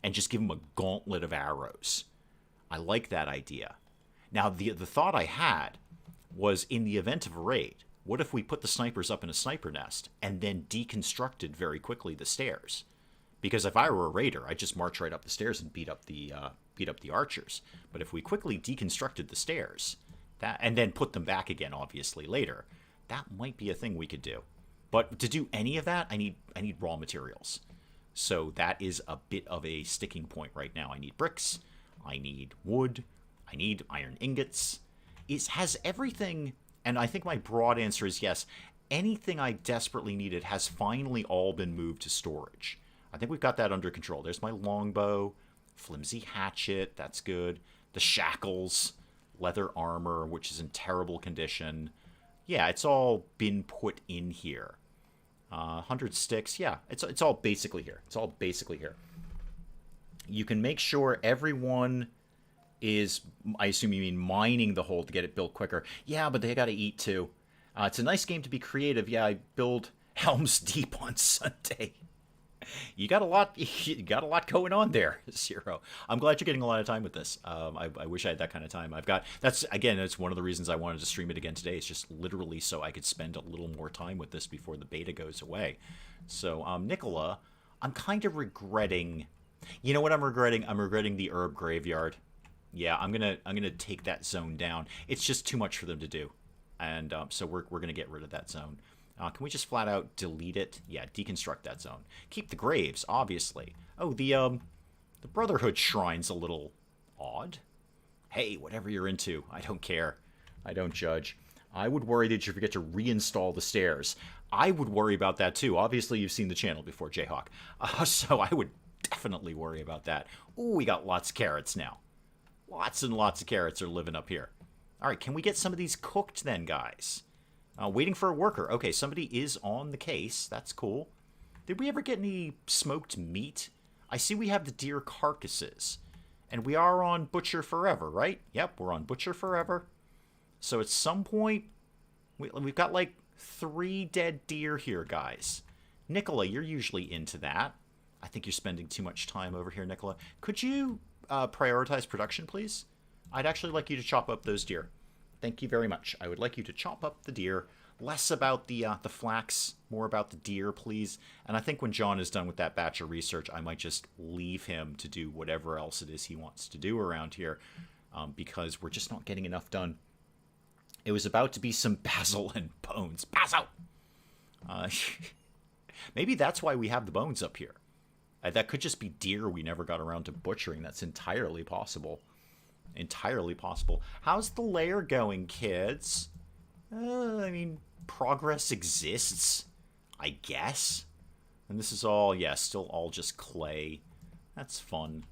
and just give them a gauntlet of arrows. I like that idea. Now, the thought I had was, in the event of a raid, what if we put the snipers up in a sniper nest and then deconstructed very quickly the stairs? Because if I were a raider, I'd just march right up the stairs and beat up the archers. But if we quickly deconstructed the stairs, and then put them back again, obviously later, that might be a thing we could do. But to do any of that, I need raw materials. So that is a bit of a sticking point right now. I need bricks, I need wood, I need iron ingots. It has everything, and I think my broad answer is yes. Anything I desperately needed has finally all been moved to storage. I think we've got that under control. There's my longbow, flimsy hatchet, that's good. The shackles, leather armor, which is in terrible condition. Yeah, it's all been put in here. 100 sticks, yeah, it's all basically here. It's all basically here. You can make sure everyone is, I assume you mean mining the hole to get it built quicker. Yeah, but they got to eat too. It's a nice game to be creative. Yeah, I build Helm's Deep on Sunday. You got a lot going on there, Zero. I'm glad you're getting a lot of time with this. I wish I had that kind of time. That's one of the reasons I wanted to stream it again today. It's just literally so I could spend a little more time with this before the beta goes away. So, Nicola, I'm kind of regretting. You know what I'm regretting? I'm regretting the herb graveyard. Yeah, I'm gonna take that zone down. It's just too much for them to do, and so we're gonna get rid of that zone. Can we just flat out delete it? Yeah, deconstruct that zone. Keep the graves, obviously. Oh, the Brotherhood Shrine's a little odd. Hey, whatever you're into, I don't care. I don't judge. I would worry that you forget to reinstall the stairs. I would worry about that too. Obviously, you've seen the channel before, Jayhawk. So I would definitely worry about that. Ooh, we got lots of carrots now. Lots and lots of carrots are living up here. All right, can we get some of these cooked then, guys? Waiting for a worker. Okay, somebody is on the case. That's cool. Did we ever get any smoked meat? I see we have the deer carcasses. And we are on Butcher Forever, right? Yep, we're on Butcher Forever. So at some point, we've got like 3 dead deer here, guys. Nicola, you're usually into that. I think you're spending too much time over here, Nicola. Could you prioritize production, please? I'd actually like you to chop up those deer. Thank you very much. I would like you to chop up the deer. Less about the flax, more about the deer, please. And I think when John is done with that batch of research, I might just leave him to do whatever else it is he wants to do around here, because we're just not getting enough done. It was about to be some basil and bones. Basil! Maybe that's why we have the bones up here. That could just be deer we never got around to butchering. That's entirely possible. Entirely possible. How's the lair going, kids? I mean, progress exists, I guess. And this is all, yeah, still all just clay. That's fun.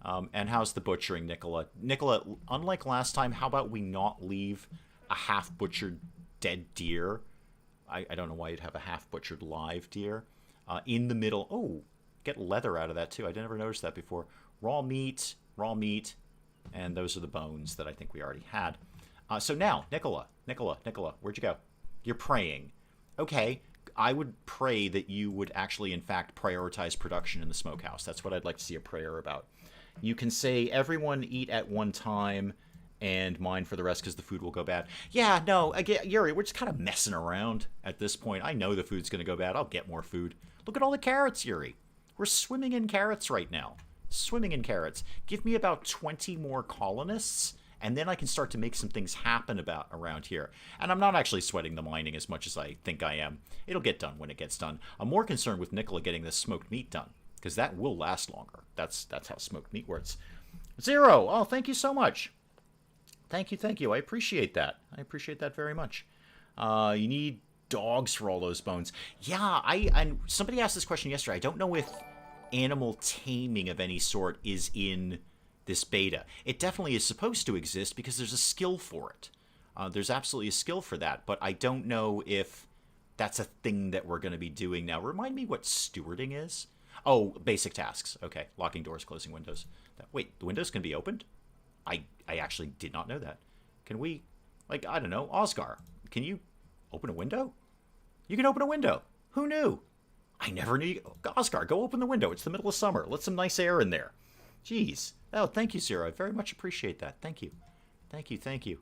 And how's the butchering, Nicola? Nicola, unlike last time, how about we not leave a half-butchered dead deer? I don't know why you'd have a half-butchered live deer. In the middle. Oh, get leather out of that, too. I never noticed that before. Raw meat. And those are the bones that I think we already had. So now, Nicola, where'd you go? You're praying. Okay, I would pray that you would actually, in fact, prioritize production in the smokehouse. That's what I'd like to see a prayer about. You can say, everyone eat at one time, and mine for the rest because the food will go bad. Yeah, no, again, Yuri, we're just kind of messing around at this point. I know the food's going to go bad. I'll get more food. Look at all the carrots, Yuri. We're swimming in carrots right now. Swimming in carrots. Give me about 20 more colonists, and then I can start to make some things happen around here. And I'm not actually sweating the mining as much as I think I am. It'll get done when it gets done. I'm more concerned with Nicola getting this smoked meat done, because that will last longer. That's how smoked meat works. Zero! Oh, thank you so much. Thank you. I appreciate that. I appreciate that very much. You need dogs for all those bones. Yeah, and somebody asked this question yesterday. I don't know if animal taming of any sort is in this beta. It definitely is supposed to exist because there's a skill for it. There's absolutely a skill for that, but I don't know if that's a thing that we're going to be doing now. Remind me what stewarding is? Oh, basic tasks. Okay, locking doors, closing windows. Wait, the windows can be opened? I actually did not know that. Can we, like, I don't know, Oscar, can you open a window? You can open a window. Who knew? I never knew. Oscar, go open the window. It's the middle of summer. Let some nice air in there. Jeez. Oh, thank you, Zero. I very much appreciate that. Thank you. Thank you.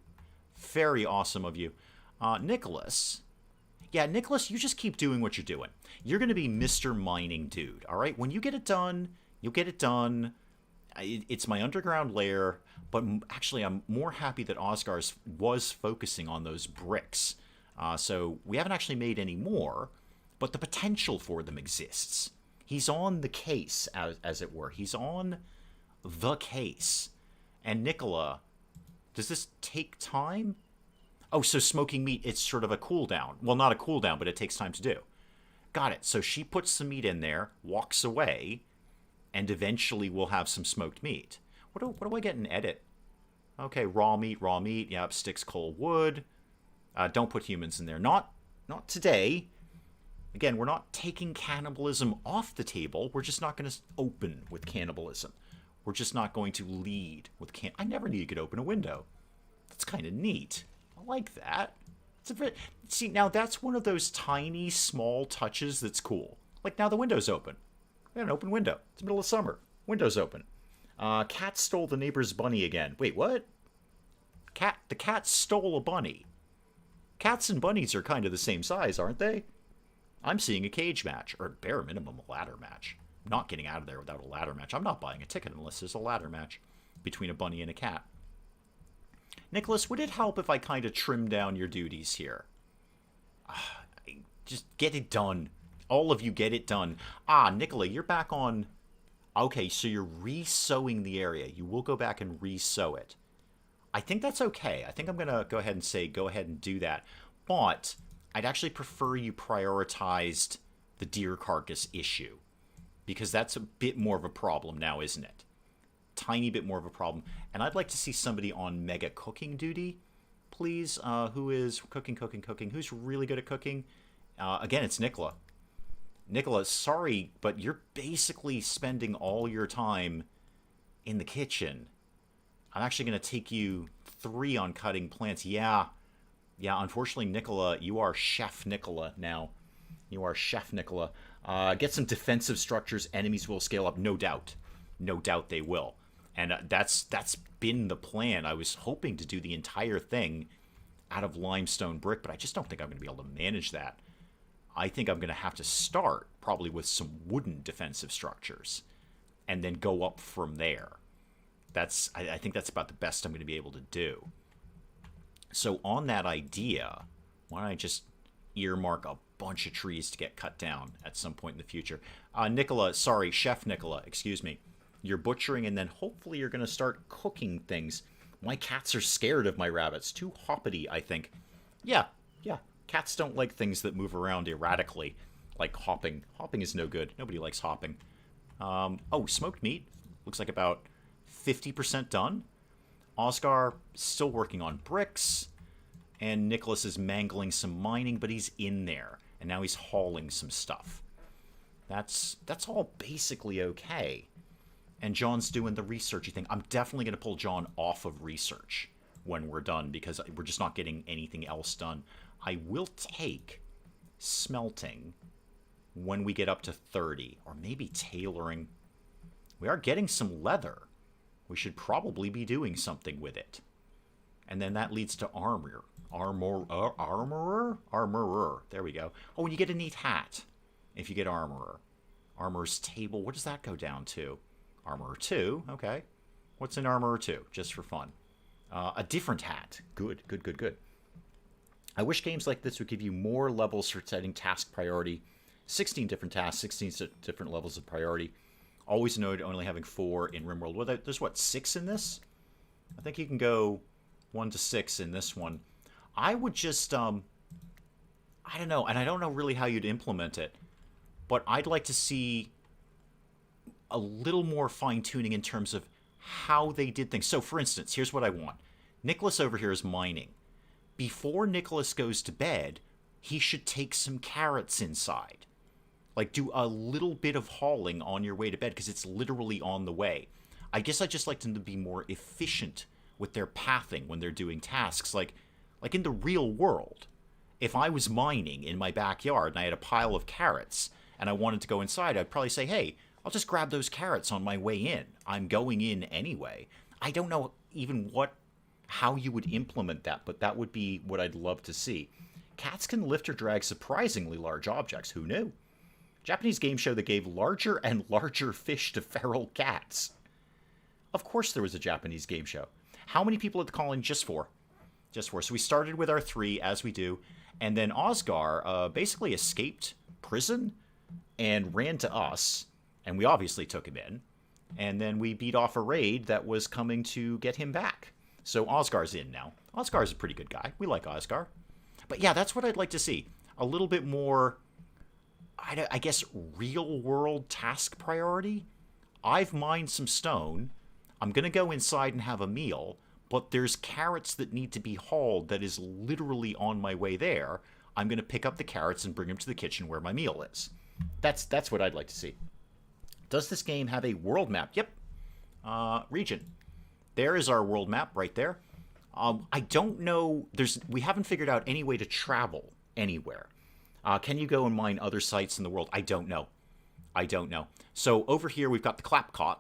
Very awesome of you. Nicholas. Yeah, Nicholas, you just keep doing what you're doing. You're going to be Mr. Mining Dude, all right? When you get it done, you'll get it done. It's my underground lair, but actually I'm more happy that Oscar was focusing on those bricks. So we haven't actually made any more, but the potential for them exists. He's on the case, as it were. He's on the case. And Nicola, does this take time? Oh, so smoking meat, it's sort of a cooldown. Well, not a cooldown, but it takes time to do. Got it. So she puts some meat in there, walks away, and eventually we'll have some smoked meat. What do I get in edit? Okay, raw meat. Yep, sticks, coal, wood. Don't put humans in there. Not today. Again, we're not taking cannibalism off the table. We're just not going to open with cannibalism. We're just not going to lead with I never knew you could open a window. That's kind of neat. I like that. See, now that's one of those tiny, small touches that's cool. Like, now the window's open. We got an open window. It's the middle of summer. Window's open. Cat stole the neighbor's bunny again. Wait, what? The cat stole a bunny. Cats and bunnies are kind of the same size, aren't they? I'm seeing a cage match, or bare minimum a ladder match. I'm not getting out of there without a ladder match. I'm not buying a ticket unless there's a ladder match between a bunny and a cat. Nicholas, would it help if I kind of trim down your duties here? Just get it done. All of you get it done. Nicola, you're back on... Okay, so you're re-sewing the area. You will go back and re-sew it. I think that's okay. I think I'm going to go ahead and say go ahead and do that. But I'd actually prefer you prioritized the deer carcass issue, because that's a bit more of a problem now, isn't it? Tiny bit more of a problem. And I'd like to see somebody on mega cooking duty, please. Who is cooking? Who's really good at cooking? Again, it's Nicola. Nicola, sorry, but you're basically spending all your time in the kitchen. I'm actually going to take you 3 on cutting plants. Yeah, unfortunately, Nicola, you are Chef Nicola now. You are Chef Nicola. Get some defensive structures. Enemies will scale up, no doubt. No doubt they will. And that's been the plan. I was hoping to do the entire thing out of limestone brick, but I just don't think I'm going to be able to manage that. I think I'm going to have to start probably with some wooden defensive structures and then go up from there. I think that's about the best I'm going to be able to do. So on that idea, why don't I just earmark a bunch of trees to get cut down at some point in the future. Nicola, sorry, Chef Nicola, excuse me. You're butchering, and then hopefully you're going to start cooking things. My cats are scared of my rabbits. Too hoppity, I think. Yeah. Cats don't like things that move around erratically, like hopping. Hopping is no good. Nobody likes hopping. Smoked meat. Looks like about 50% done. Oscar still working on bricks. And Nicholas is mangling some mining, but he's in there. And now he's hauling some stuff. That's all basically okay. And John's doing the researchy thing. I'm definitely going to pull John off of research when we're done, because we're just not getting anything else done. I will take smelting when we get up to 30, or maybe tailoring. We are getting some leather. We should probably be doing something with it. And then that leads to armor. Armorer. There we go. Oh, and you get a neat hat if you get armorer. Armorer's table. What does that go down to? Armorer 2. Okay. What's in Armorer 2? Just for fun. A different hat. Good, good, good, good. I wish games like this would give you more levels for setting task priority. 16 different tasks, 16 different levels of priority. Always annoyed only having 4 in RimWorld. Well, there's what, 6 in this? I think you can go 1 to 6 in this one. I would just, I don't know, and I don't know really how you'd implement it, but I'd like to see a little more fine-tuning in terms of how they did things. So, for instance, here's what I want. Nicholas over here is mining. Before Nicholas goes to bed, he should take some carrots inside. Like, do a little bit of hauling on your way to bed, because it's literally on the way. I guess I'd just like them to be more efficient with their pathing when they're doing tasks. Like in the real world, if I was mining in my backyard and I had a pile of carrots and I wanted to go inside, I'd probably say, hey, I'll just grab those carrots on my way in. I'm going in anyway. I don't know even how you would implement that, but that would be what I'd love to see. Cats can lift or drag surprisingly large objects. Who knew? Japanese game show that gave larger and larger fish to feral cats. Of course there was a Japanese game show. How many people at the calling? Just 4. Just 4. So we started with our 3, as we do, and then Osgar basically escaped prison and ran to us, and we obviously took him in, and then we beat off a raid that was coming to get him back. So Osgar's in now. Osgar's a pretty good guy. We like Osgar. But yeah, that's what I'd like to see. A little bit more, I guess, real-world task priority. I've mined some stone. I'm going to go inside and have a meal, but there's carrots that need to be hauled that is literally on my way there. I'm going to pick up the carrots and bring them to the kitchen where my meal is. That's what I'd like to see. Does this game have a world map? Yep. Region. There is our world map right there. I don't know. We haven't figured out any way to travel anywhere. Can you go and mine other sites in the world? I don't know. I don't know. So over here we've got the Clapcot,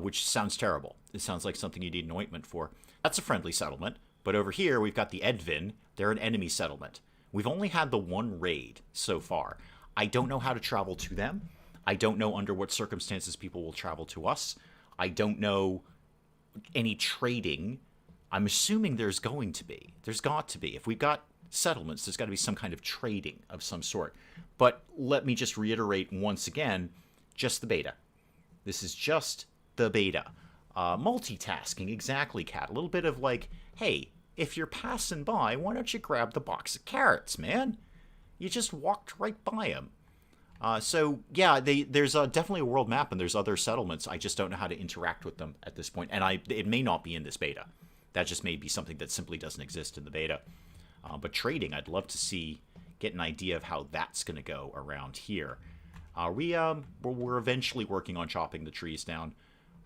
which sounds terrible. It sounds like something you need an ointment for. That's a friendly settlement. But over here we've got the Edvin. They're an enemy settlement. We've only had the one raid so far. I don't know how to travel to them. I don't know under what circumstances people will travel to us. I don't know any trading. I'm assuming there's going to be. There's got to be. If we've got settlements, there's got to be some kind of trading of some sort. But let me just reiterate once again, just the beta. This is just the beta. Multitasking, exactly, Kat. A little bit of like, hey, if you're passing by, why don't you grab the box of carrots, man? You just walked right by them. So, yeah, there's definitely a world map, and there's other settlements. I just don't know how to interact with them at this point. And it may not be in this beta. That just may be something that simply doesn't exist in the beta. But trading, I'd love to get an idea of how that's going to go around here. We're eventually working on chopping the trees down.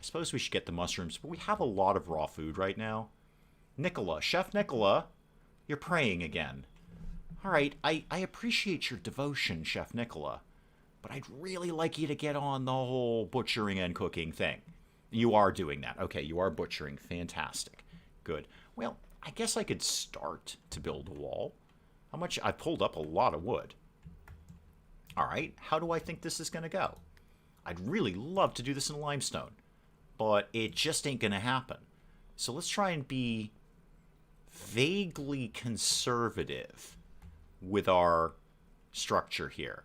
I suppose we should get the mushrooms, but we have a lot of raw food right now. Nicola, Chef Nicola, you're praying again. All right, I appreciate your devotion, Chef Nicola, but I'd really like you to get on the whole butchering and cooking thing. You are doing that. Okay, you are butchering. Fantastic. Good. Well, I guess I could start to build a wall. How much? I pulled up a lot of wood. All right, how do I think this is going to go? I'd really love to do this in limestone, but it just ain't going to happen. So let's try and be vaguely conservative with our structure here.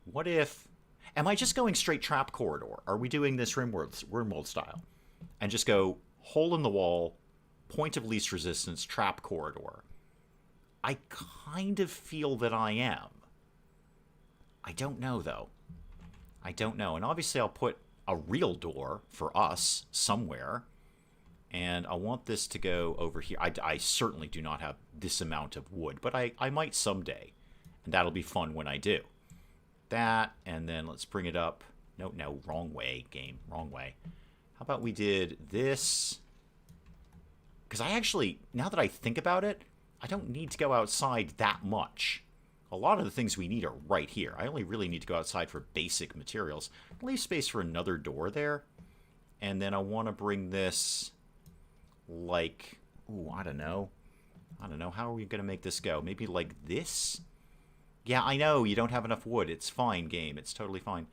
What if... Am I just going straight trap corridor? Are we doing this RimWorld style? And just go hole in the wall, point of least resistance, trap corridor. I kind of feel that I am. I don't know, though. I don't know. And obviously I'll put a real door for us somewhere. And I want this to go over here. I certainly do not have this amount of wood, but I might someday. And that'll be fun when I do. That, and then let's bring it up. No, wrong way, game. Wrong way. How about we did this? Because I actually, now that I think about it, I don't need to go outside that much. A lot of the things we need are right here. I only really need to go outside for basic materials. Leave space for another door there. And then I want to bring this, like, ooh, I don't know. How are we going to make this go? Maybe like this? Yeah, I know you don't have enough wood. It's fine, game. It's totally fine.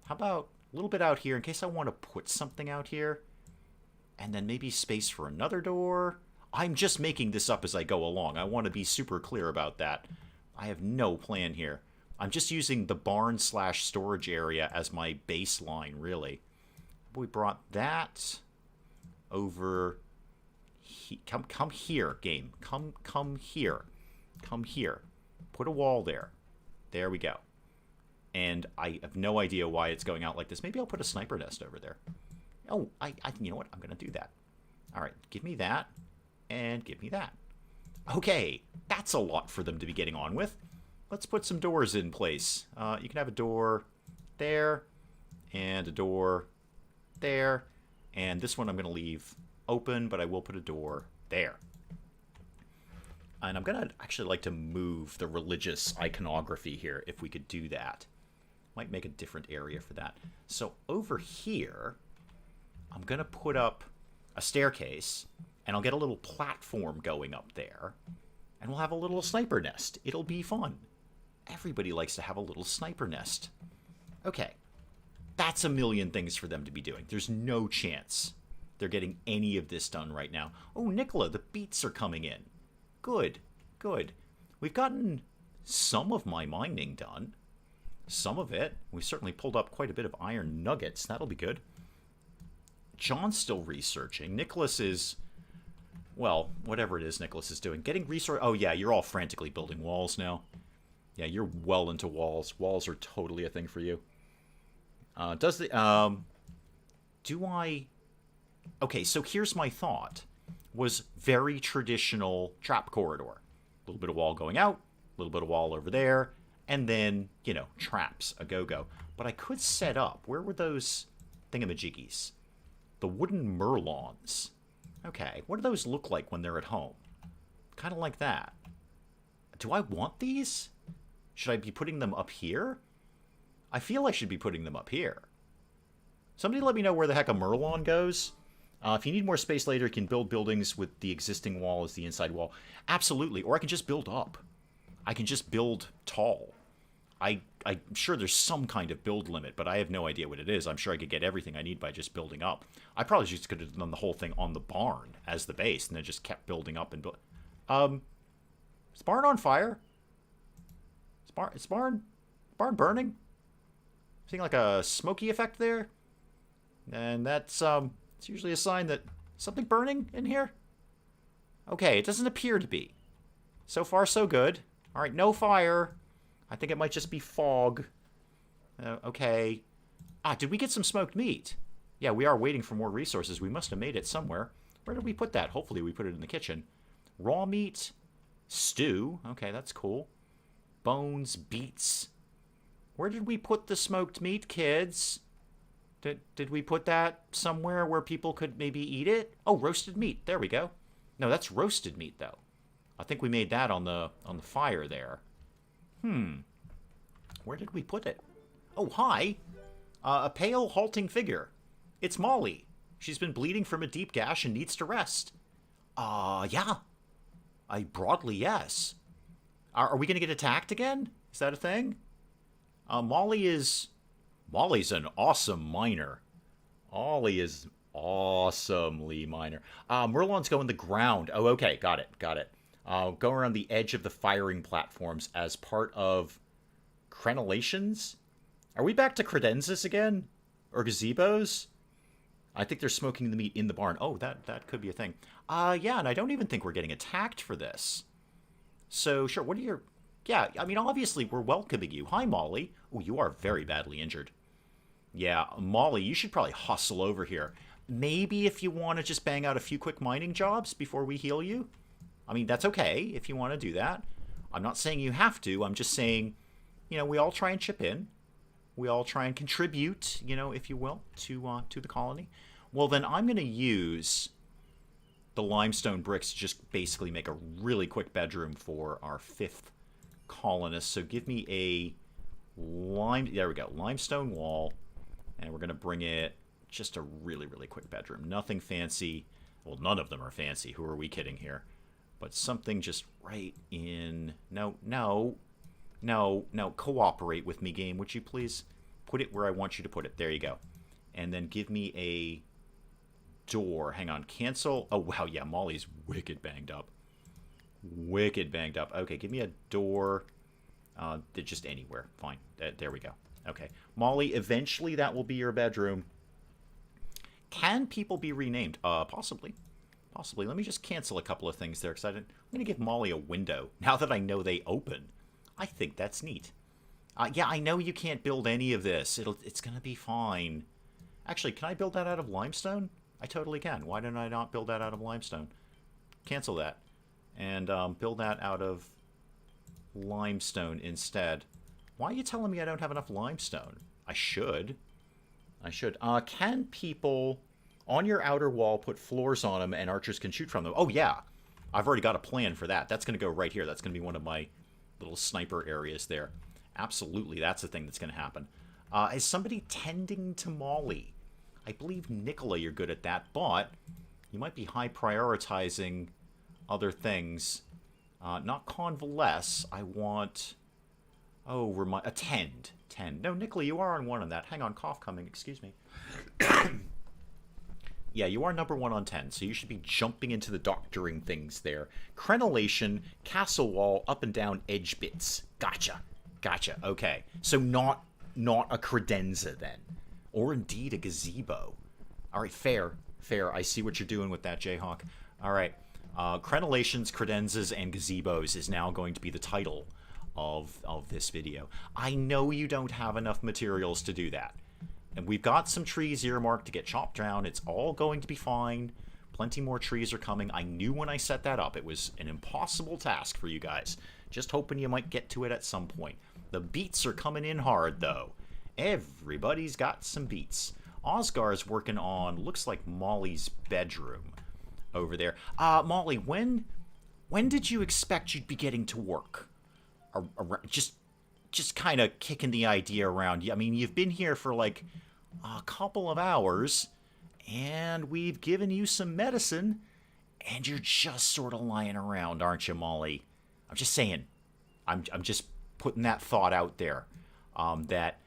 How about a little bit out here in case I want to put something out here? And then maybe space for another door. I'm just making this up as I go along. I want to be super clear about that. I have no plan here. I'm just using the barn / storage area as my baseline, really. We brought that over. Come here, game. Come here. Come here. Put a wall there. There we go. And I have no idea why it's going out like this. Maybe I'll put a sniper nest over there. Oh, you know what? I'm going to do that. All right, give me that. And give me that. Okay, that's a lot for them to be getting on with. Let's put some doors in place. You can have a door there, and a door there, and this one I'm going to leave open, but I will put a door there. And I'm going to actually like to move the religious iconography here, if we could do that. Might make a different area for that. So over here, I'm going to put up a staircase, and I'll get a little platform going up there, and we'll have a little sniper nest. It'll be fun. Everybody likes to have a little sniper nest. Okay, that's a million things for them to be doing. There's no chance they're getting any of this done right now. Oh, Nicola, the beets are coming in. Good, good. We've gotten some of my mining done. Some of it. We've certainly pulled up quite a bit of iron nuggets. That'll be good. John's still researching. Nicholas is, well, whatever it is Nicholas is doing. Getting resource. Oh, yeah, you're all frantically building walls now. Yeah, you're well into walls. Walls are totally a thing for you. Do I... Okay, so here's my thought. Was very traditional trap corridor. A little bit of wall going out, a little bit of wall over there, and then, you know, traps, a go-go. But I could set up... Where were those thingamajiggies? The wooden merlons. Okay, what do those look like when they're at home? Kind of like that. Do I want these? Should I be putting them up here? I feel I should be putting them up here. Somebody let me know where the heck a merlon goes. If you need more space later, you can build buildings with the existing wall as the inside wall. Absolutely. Or I can just build up. I can just build tall. I'm sure there's some kind of build limit, but I have no idea what it is. I'm sure I could get everything I need by just building up. I probably just could have done the whole thing on the barn as the base, and then just kept building up and build. Is barn on fire? Is barn burning? Seeing like a smoky effect there, and that's it's usually a sign that something burning in here. Okay, it doesn't appear to be. So far, so good. All right, no fire. I think it might just be fog. Okay. Did we get some smoked meat? Yeah, we are waiting for more resources. We must have made it somewhere. Where did we put that? Hopefully we put it in the kitchen. Raw meat. Stew. Okay, that's cool. Bones, beets. Where did we put the smoked meat, kids? Did we put that somewhere where people could maybe eat it? Oh, roasted meat. There we go. No, that's roasted meat, though. I think we made that on the fire there. Where did we put it? Oh, hi. A pale, halting figure. It's Molly. She's been bleeding from a deep gash and needs to rest. Yeah. Broadly, yes. Are we going to get attacked again? Is that a thing? Molly's an awesome miner. Ollie is awesomely miner. Merlons go in the ground. Oh, okay. Got it. Go around the edge of the firing platforms as part of crenellations. Are we back to credenzas again? Or gazebos? I think they're smoking the meat in the barn. Oh, that could be a thing. Yeah, and I don't even think we're getting attacked for this. So, sure, what are your... Yeah, I mean, obviously, we're welcoming you. Hi, Molly. Oh, you are very badly injured. Yeah, Molly, you should probably hustle over here. Maybe if you want to just bang out a few quick mining jobs before we heal you. I mean, that's okay if you want to do that. I'm not saying you have to. I'm just saying, you know, we all try and chip in. We all try and contribute, you know, if you will, to the colony. Well, then I'm going to use the limestone bricks to just basically make a really quick bedroom for our 5th colonist. So give me a there we go, limestone wall, and we're going to bring it just a really, really quick bedroom. Nothing fancy. Well, none of them are fancy. Who are we kidding here? But something just right in... No. Cooperate with me, game, would you please? Put it where I want you to put it. There you go. And then give me a door. Hang on. Cancel. Oh, wow. Yeah, Molly's wicked banged up. Wicked banged up. Okay, give me a door. Just anywhere. Fine. There we go. Okay. Molly, eventually that will be your bedroom. Can people be renamed? Possibly. Possibly. Let me just cancel a couple of things there, because I'm going to give Molly a window. Now that I know they open, I think that's neat. Yeah, I know you can't build any of this. It's going to be fine. Actually, can I build that out of limestone? I totally can. Why didn't I not build that out of limestone? Cancel that. And build that out of limestone instead. Why are you telling me I don't have enough limestone? I should. I should. Can people on your outer wall put floors on them and archers can shoot from them? Oh, yeah. I've already got a plan for that. That's going to go right here. That's going to be one of my little sniper areas there. Absolutely. That's the thing that's going to happen. Is somebody tending to Molly? I believe, Nicola, you're good at that, but you might be high prioritizing other things. Not convalesce. I want... Oh, attend. Tend. No, Nicola, you are on 1 on that. Hang on, cough coming. Excuse me. Yeah, you are number 1 on 10, so you should be jumping into the doctoring things there. Crenellation, castle wall, up and down edge bits. Gotcha. Gotcha. Okay. So not a credenza then. Or indeed a gazebo. All right, fair. Fair. I see what you're doing with that, Jayhawk. All right. Crenellations, credenzas, and gazebos is now going to be the title of this video. I know you don't have enough materials to do that. And we've got some trees earmarked to get chopped down. It's all going to be fine. Plenty more trees are coming. I knew when I set that up it was an impossible task for you guys. Just hoping you might get to it at some point. The beats are coming in hard, though. Everybody's got some beats. Osgar's working on, looks like Molly's bedroom over there. Molly, when did you expect you'd be getting to work? Just kind of kicking the idea around. I mean, you've been here for like a couple of hours, and we've given you some medicine, and you're just sort of lying around, aren't you, Molly? I'm just saying. I'm just putting that thought out there. That,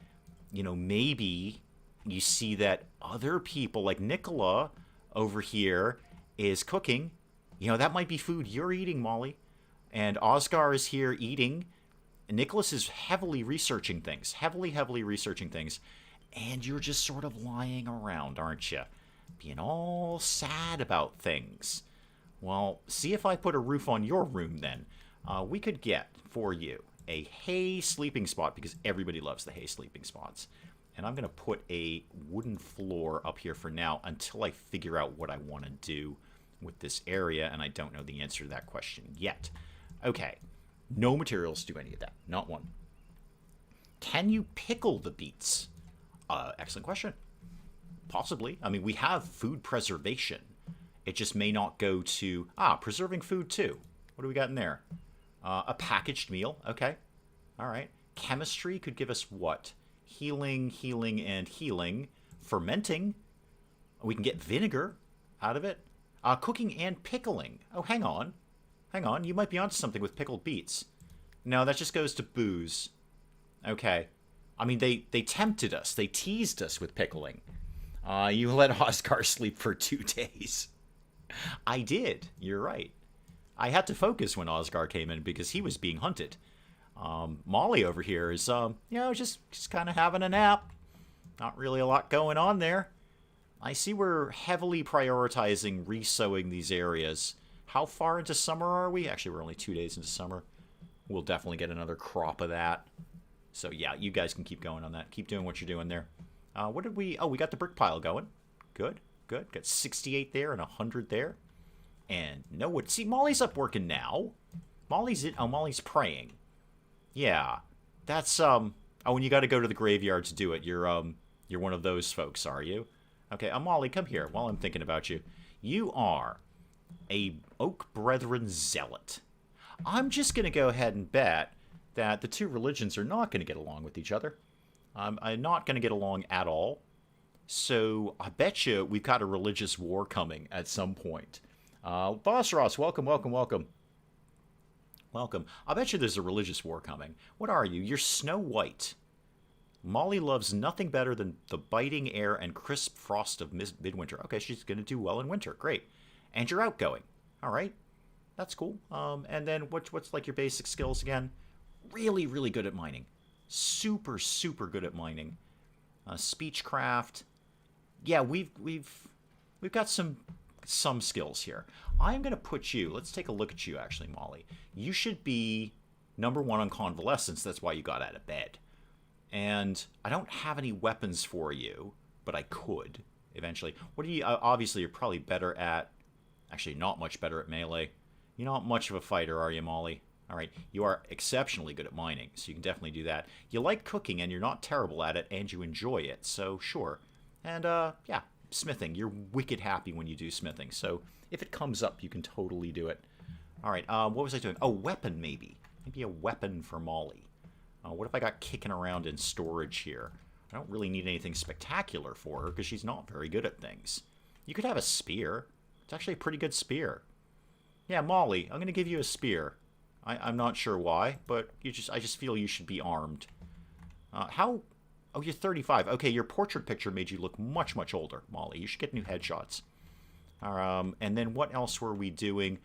you know, maybe you see that other people, like Nicola over here, is cooking. You know, that might be food you're eating, Molly. And Osgar is here eating. And Nicholas is heavily researching things. Heavily researching things. And you're just sort of lying around, aren't you? Being all sad about things. Well, see if I put a roof on your room then. We could get, for you, a hay sleeping spot, because everybody loves the hay sleeping spots. And I'm going to put a wooden floor up here for now until I figure out what I want to do with this area, and I don't know the answer to that question yet. Okay, no materials to do any of that. Not one. Can you pickle the beets? Excellent question. Possibly. I mean, we have food preservation. It just may not go to... preserving food too. What do we got in there? A packaged meal. Okay. All right. Chemistry could give us what? Healing, and healing. Fermenting. We can get vinegar out of it. Cooking and pickling. Oh, hang on. Hang on. You might be onto something with pickled beets. No, that just goes to booze. Okay. I mean, they tempted us. They teased us with pickling. You let Oscar sleep for 2 days. I did. You're right. I had to focus when Oscar came in because he was being hunted. Molly over here is, just kind of having a nap. Not really a lot going on there. I see we're heavily prioritizing resowing these areas. How far into summer are we? Actually, we're only 2 days into summer. We'll definitely get another crop of that. So, yeah, you guys can keep going on that. Keep doing what you're doing there. What did we... Oh, we got the brick pile going. Good, good. Got 68 there and 100 there. And no wood. See, Molly's up working now. Molly's praying. Yeah. That's, Oh, and you got to go to the graveyard to do it. You're one of those folks, are you? Okay, Molly, come here while I'm thinking about you. You are a Oak Brethren zealot. I'm just going to go ahead and bet that the two religions are not going to get along with each other. I'm not going to get along at all. So I bet you we've got a religious war coming at some point. Boss Ross, welcome. Welcome. I bet you there's a religious war coming. What are you? You're Snow White. Molly loves nothing better than the biting air and crisp frost of midwinter. Okay, she's going to do well in winter. Great. And you're outgoing. All right. That's cool. And then what's like your basic skills again? Really, really good at mining. Super, super good at mining. Speechcraft. Yeah, we've got some skills here. I'm going to put you, let's take a look at you actually, Molly. You should be number 1 on convalescence. That's why you got out of bed. And I don't have any weapons for you, but I could eventually. What do you, obviously you're probably better at, actually not much better at melee. You're not much of a fighter, are you, Molly? All right, you are exceptionally good at mining, so you can definitely do that. You like cooking, and you're not terrible at it, and you enjoy it, so sure. And, yeah, smithing. You're wicked happy when you do smithing, so if it comes up, you can totally do it. All right, what was I doing? Oh, weapon, maybe. Maybe a weapon for Molly. What if I got kicking around in storage here? I don't really need anything spectacular for her, because she's not very good at things. You could have a spear. It's actually a pretty good spear. Yeah, Molly, I'm going to give you a spear. I'm not sure why, but I just feel you should be armed. How? Oh, you're 35. Okay, your portrait picture made you look much, much older, Molly. You should get new headshots. And then what else were we doing?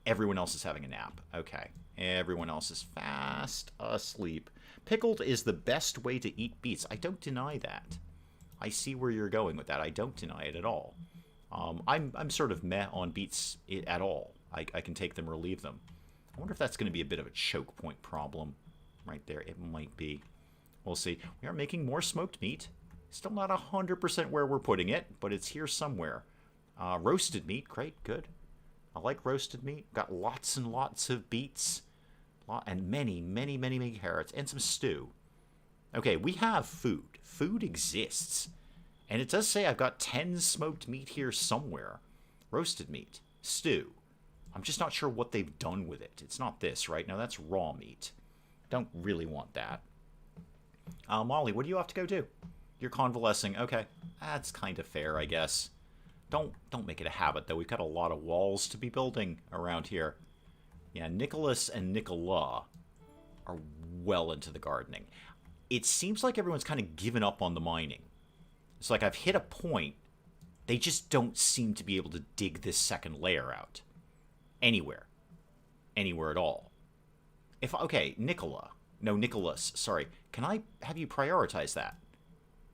Everyone else is having a nap. Okay, everyone else is fast asleep. Pickled is the best way to eat beets. I don't deny that. I see where you're going with that. I don't deny it at all. I'm sort of meh on beets at all. I can take them or leave them. I wonder if that's going to be a bit of a choke point problem. Right there, it might be. We'll see. We are making more smoked meat. Still not 100% where we're putting it, but it's here somewhere. Roasted meat, great, good. I like roasted meat. Got lots and lots of beets. And many, many, many, many carrots. And some stew. Okay, we have food. Food exists. And it does say I've got 10 smoked meat here somewhere. Roasted meat. Stew. I'm just not sure what they've done with it. It's not this, right? No, that's raw meat. Don't really want that. Molly, what do you have to go do? You're convalescing. Okay. That's kind of fair, I guess. Don't make it a habit, though. We've got a lot of walls to be building around here. Yeah, Nicholas and Nicola are well into the gardening. It seems like everyone's kind of given up on the mining. It's like I've hit a point. They just don't seem to be able to dig this second layer out. Anywhere. Anywhere at all. Okay, Nicholas, sorry. Can I have you prioritize that?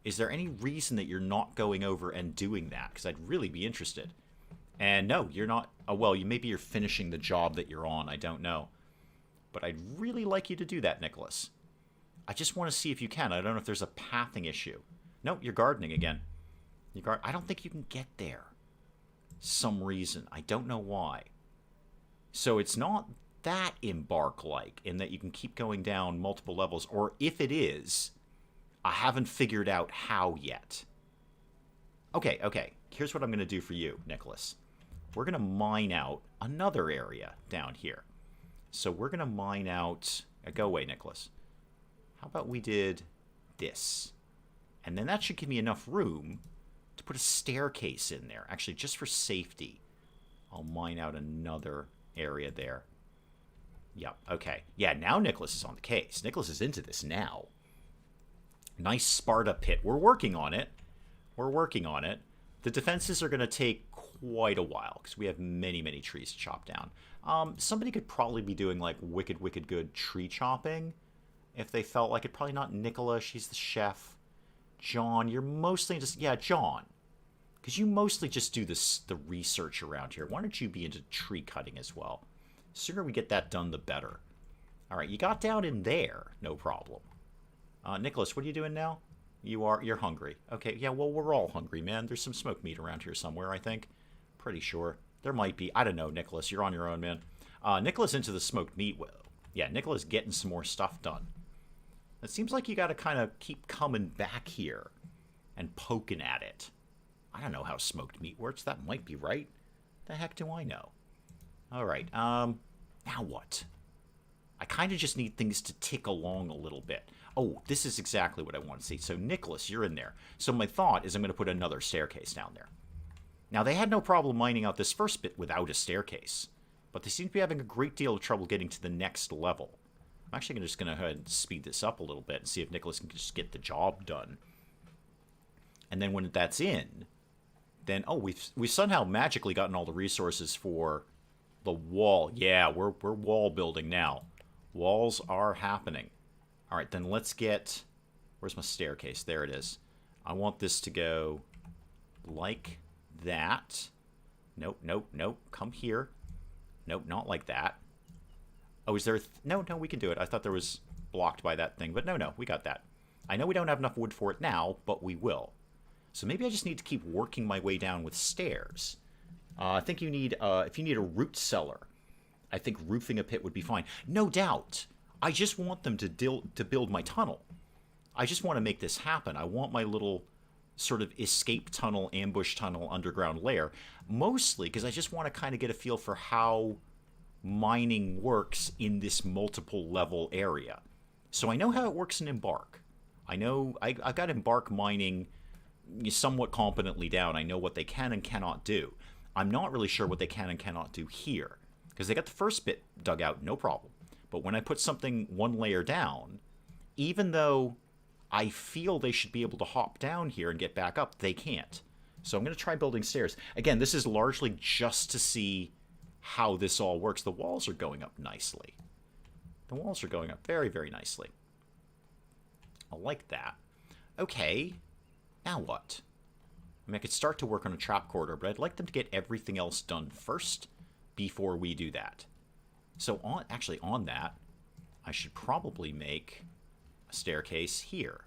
Is there any reason that you're not going over and doing that? Because I'd really be interested. And no, you're not. Oh, well, maybe you're finishing the job that you're on. I don't know. But I'd really like you to do that, Nicholas. I just want to see if you can. I don't know if there's a pathing issue. No, you're gardening again. I don't think you can get there. Some reason. I don't know why. So it's not that Embark-like in that you can keep going down multiple levels. Or if it is, I haven't figured out how yet. Okay. Here's what I'm going to do for you, Nicholas. We're going to mine out another area down here. So we're going to mine out... Go away, Nicholas. How about we did this? And then that should give me enough room to put a staircase in there. Actually, just for safety, I'll mine out another area there. Yep, okay. Yeah, now Nicholas is on the case. Nicholas is into this now. Nice Sparta pit. We're working on it. The defenses are going to take quite a while because we have many, many trees to chop down. Somebody could probably be doing like wicked, wicked good tree chopping if they felt like it. Probably not Nicola. She's the chef. John, you're mostly just... Yeah, John. Because you mostly just do the research around here. Why don't you be into tree cutting as well? The sooner we get that done, the better. All right, you got down in there. No problem. Nicholas, what are you doing now? You're hungry. Okay, yeah, well, we're all hungry, man. There's some smoked meat around here somewhere, I think. Pretty sure. There might be. I don't know, Nicholas. You're on your own, man. Nicholas into the smoked meat. Well, yeah, Nicholas getting some more stuff done. It seems like you got to kind of keep coming back here and poking at it. I don't know how smoked meat works. That might be right. The heck do I know? All right. Now what? I kind of just need things to tick along a little bit. Oh, this is exactly what I want to see. So, Nicholas, you're in there. So my thought is I'm going to put another staircase down there. Now, they had no problem mining out this first bit without a staircase. But they seem to be having a great deal of trouble getting to the next level. I'm actually just going to go ahead and speed this up a little bit and see if Nicholas can just get the job done. And then when that's in, then, oh, we've somehow magically gotten all the resources for the wall. Yeah, we're wall building now. Walls are happening. All right, then let's get... Where's my staircase? There it is. I want this to go like that. Nope, nope, nope. Come here. Nope, not like that. Oh, is there a... No, we can do it. I thought there was blocked by that thing, but no, we got that. I know we don't have enough wood for it now, but we will. So maybe I just need to keep working my way down with stairs. I think you need, if you need a root cellar, I think roofing a pit would be fine. No doubt. I just want them to build my tunnel. I just want to make this happen. I want my little sort of escape tunnel, ambush tunnel, underground lair. Mostly because I just want to kind of get a feel for how mining works in this multiple level area. So I know how it works in Embark. I know I've got Embark mining somewhat competently down. I know what they can and cannot do. I'm not really sure what they can and cannot do here, because they got the first bit dug out, no problem. But when I put something one layer down, even though I feel they should be able to hop down here and get back up, they can't. So I'm going to try building stairs. Again, this is largely just to see how this all works. The walls are going up nicely. The walls are going up very, very nicely. I like that. Okay. Now what? I mean, I could start to work on a trap corridor, but I'd like them to get everything else done first before we do that. So on that, I should probably make a staircase here.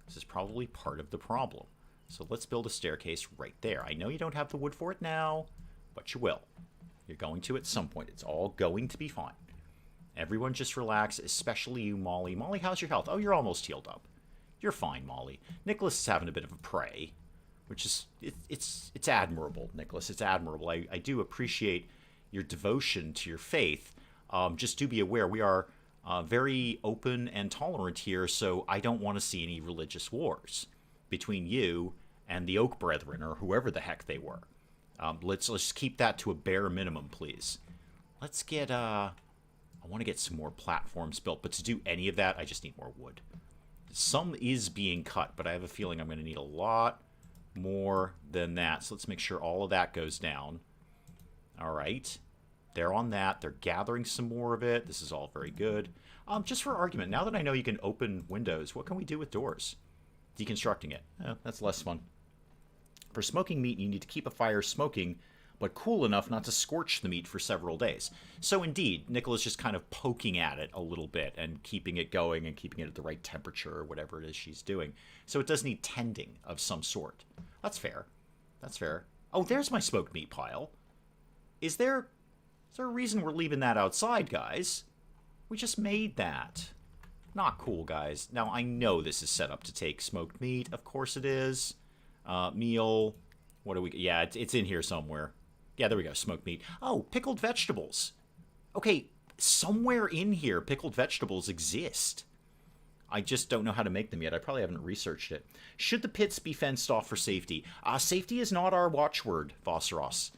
This is probably part of the problem. So let's build a staircase right there. I know you don't have the wood for it now, but you will. You're going to at some point. It's all going to be fine. Everyone just relax, especially you, Molly. Molly, how's your health? Oh, you're almost healed up. You're fine, Molly. Nicholas is having a bit of a prey, which is, it's admirable, Nicholas. It's admirable. I do appreciate your devotion to your faith. Just do be aware, we are very open and tolerant here, so I don't want to see any religious wars between you and the Oak Brethren, or whoever the heck they were. Let's keep that to a bare minimum, please. Let's get, I want to get some more platforms built, but to do any of that, I just need more wood. Some is being cut, but I have a feeling I'm going to need a lot more than that. So let's make sure all of that goes down. All right. They're on that. They're gathering some more of it. This is all very good. Just for argument, now that I know you can open windows, what can we do with doors? Deconstructing it. That's less fun. For smoking meat, you need to keep a fire smoking, but cool enough not to scorch the meat for several days. So indeed, Nicola's just kind of poking at it a little bit and keeping it going and keeping it at the right temperature or whatever it is she's doing. So it does need tending of some sort. That's fair. That's fair. Oh, there's my smoked meat pile. Is there a reason we're leaving that outside, guys? We just made that. Not cool, guys. Now, I know this is set up to take smoked meat. Of course it is. Meal. What do we... Yeah, it's in here somewhere. Yeah, there we go. Smoked meat. Oh, pickled vegetables. Okay, somewhere in here, pickled vegetables exist. I just don't know how to make them yet. I probably haven't researched it. Should the pits be fenced off for safety? Safety is not our watchword, Vosseros.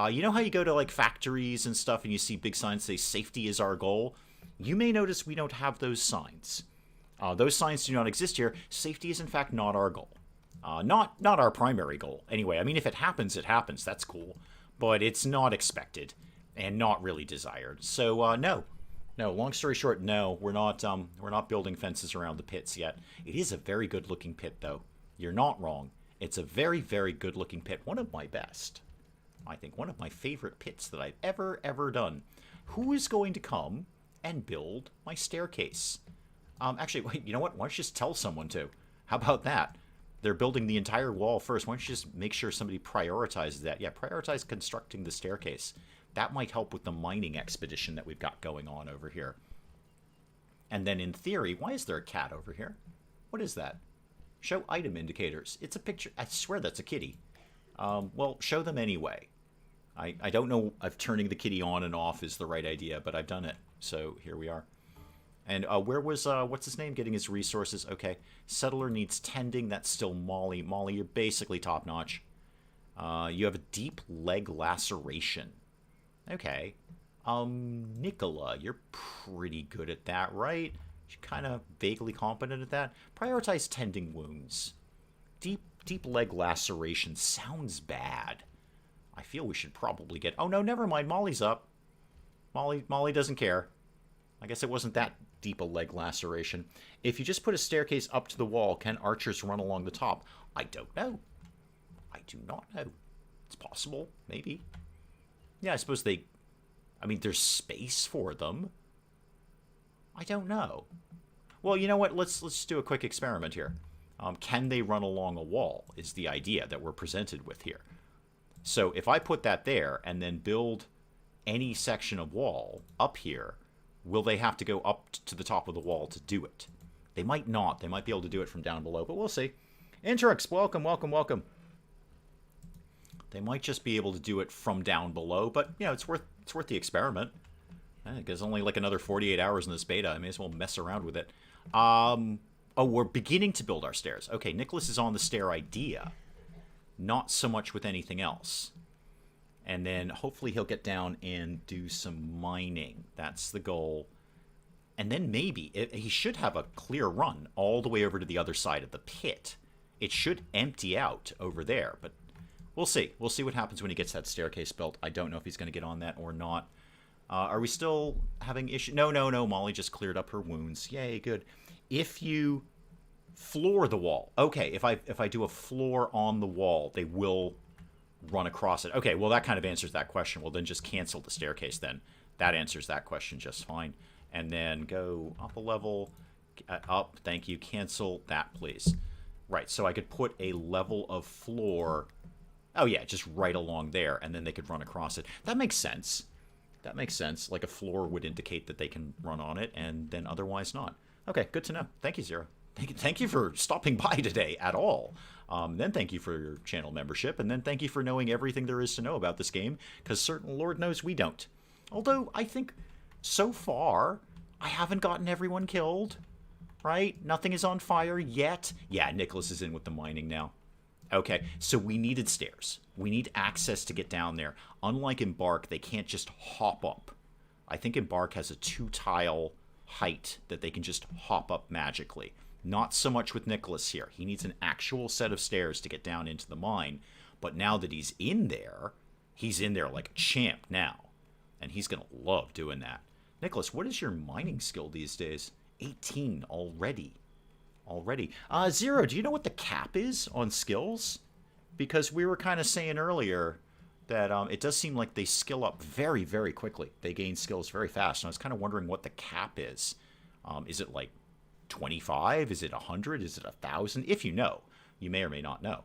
You know how you go to, like, factories and stuff and you see big signs say, safety is our goal? You may notice we don't have those signs. Those signs do not exist here. Safety is, in fact, not our goal. Not our primary goal. Anyway, I mean, if it happens, it happens. That's cool. But it's not expected and not really desired. So, no. No, long story short, no. We're not building fences around the pits yet. It is a very good-looking pit, though. You're not wrong. It's a very, very good-looking pit. One of my best. I think one of my favorite pits that I've ever done. Who is going to come and build my staircase? Actually, wait, you know what? Why don't you just tell someone to? How about that? They're building the entire wall first. Why don't you just make sure somebody prioritizes that? Yeah, prioritize constructing the staircase. That might help with the mining expedition that we've got going on over here. And then in theory, why is there a cat over here? What is that? Show item indicators. It's a picture. I swear that's a kitty. Well, show them anyway. I don't know if turning the kitty on and off is the right idea, but I've done it. So here we are. And where was, what's his name, getting his resources? Okay, settler needs tending. That's still Molly. Molly, you're basically top-notch. You have a deep leg laceration. Okay. Nicola, you're pretty good at that, right? You're kind of vaguely competent at that. Prioritize tending wounds. Deep leg laceration sounds bad. I feel we should probably get... Oh, no, never mind. Molly's up. Molly doesn't care. I guess it wasn't that deep a leg laceration. If you just put a staircase up to the wall, can archers run along the top? I don't know. I do not know. It's possible. Maybe. Yeah, I suppose they... I mean, there's space for them. I don't know. Well, you know what? Let's do a quick experiment here. Can they run along a wall is the idea that we're presented with here. So if I put that there and then build any section of wall up here, will they have to go up to the top of the wall to do it? They might not. They might be able to do it from down below, but we'll see. Interix, welcome, welcome, welcome. They might just be able to do it from down below, but yeah, it's worth the experiment. I think there's only like another 48 hours in this beta. I may as well mess around with it. Oh, we're beginning to build our stairs. Okay, Nicholas is on the stair idea. Not so much with anything else. And then hopefully he'll get down and do some mining. That's the goal. And then maybe he should have a clear run all the way over to the other side of the pit. It should empty out over there, but we'll see. We'll see what happens when he gets that staircase built. I don't know if he's going to get on that or not. Are we still having issues? No. Molly just cleared up her wounds. Yay, good. If you floor the wall. Okay, if I do a floor on the wall, they will run across it. Okay, well, that kind of answers that question. Well, then just cancel the staircase then. That answers that question just fine. And then go up a level. Up, thank you. Cancel that, please. Right, so I could put a level of floor... Oh, yeah, just right along there, and then they could run across it. That makes sense. That makes sense. Like a floor would indicate that they can run on it, and then otherwise not. Okay, good to know. Thank you, Zero. Thank you for stopping by today at all. Then thank you for your channel membership, and then thank you for knowing everything there is to know about this game, because certain Lord knows we don't. Although, I think, so far, I haven't gotten everyone killed, right? Nothing is on fire yet. Yeah, Nicholas is in with the mining now. Okay, so we needed stairs. We need access to get down there. Unlike Embark, they can't just hop up. I think Embark has a 2-tile height that they can just hop up magically. Not so much with Nicholas here. He needs an actual set of stairs to get down into the mine. But now that he's in there like a champ now. And he's going to love doing that. Nicholas, what is your mining skill these days? 18 already. Zero, do you know what the cap is on skills? Because we were kind of saying earlier that it does seem like they skill up very, very quickly. They gain skills very fast. And I was kind of wondering what the cap is. Is it like 25? Is it 100? Is it 1,000? If you know. You may or may not know.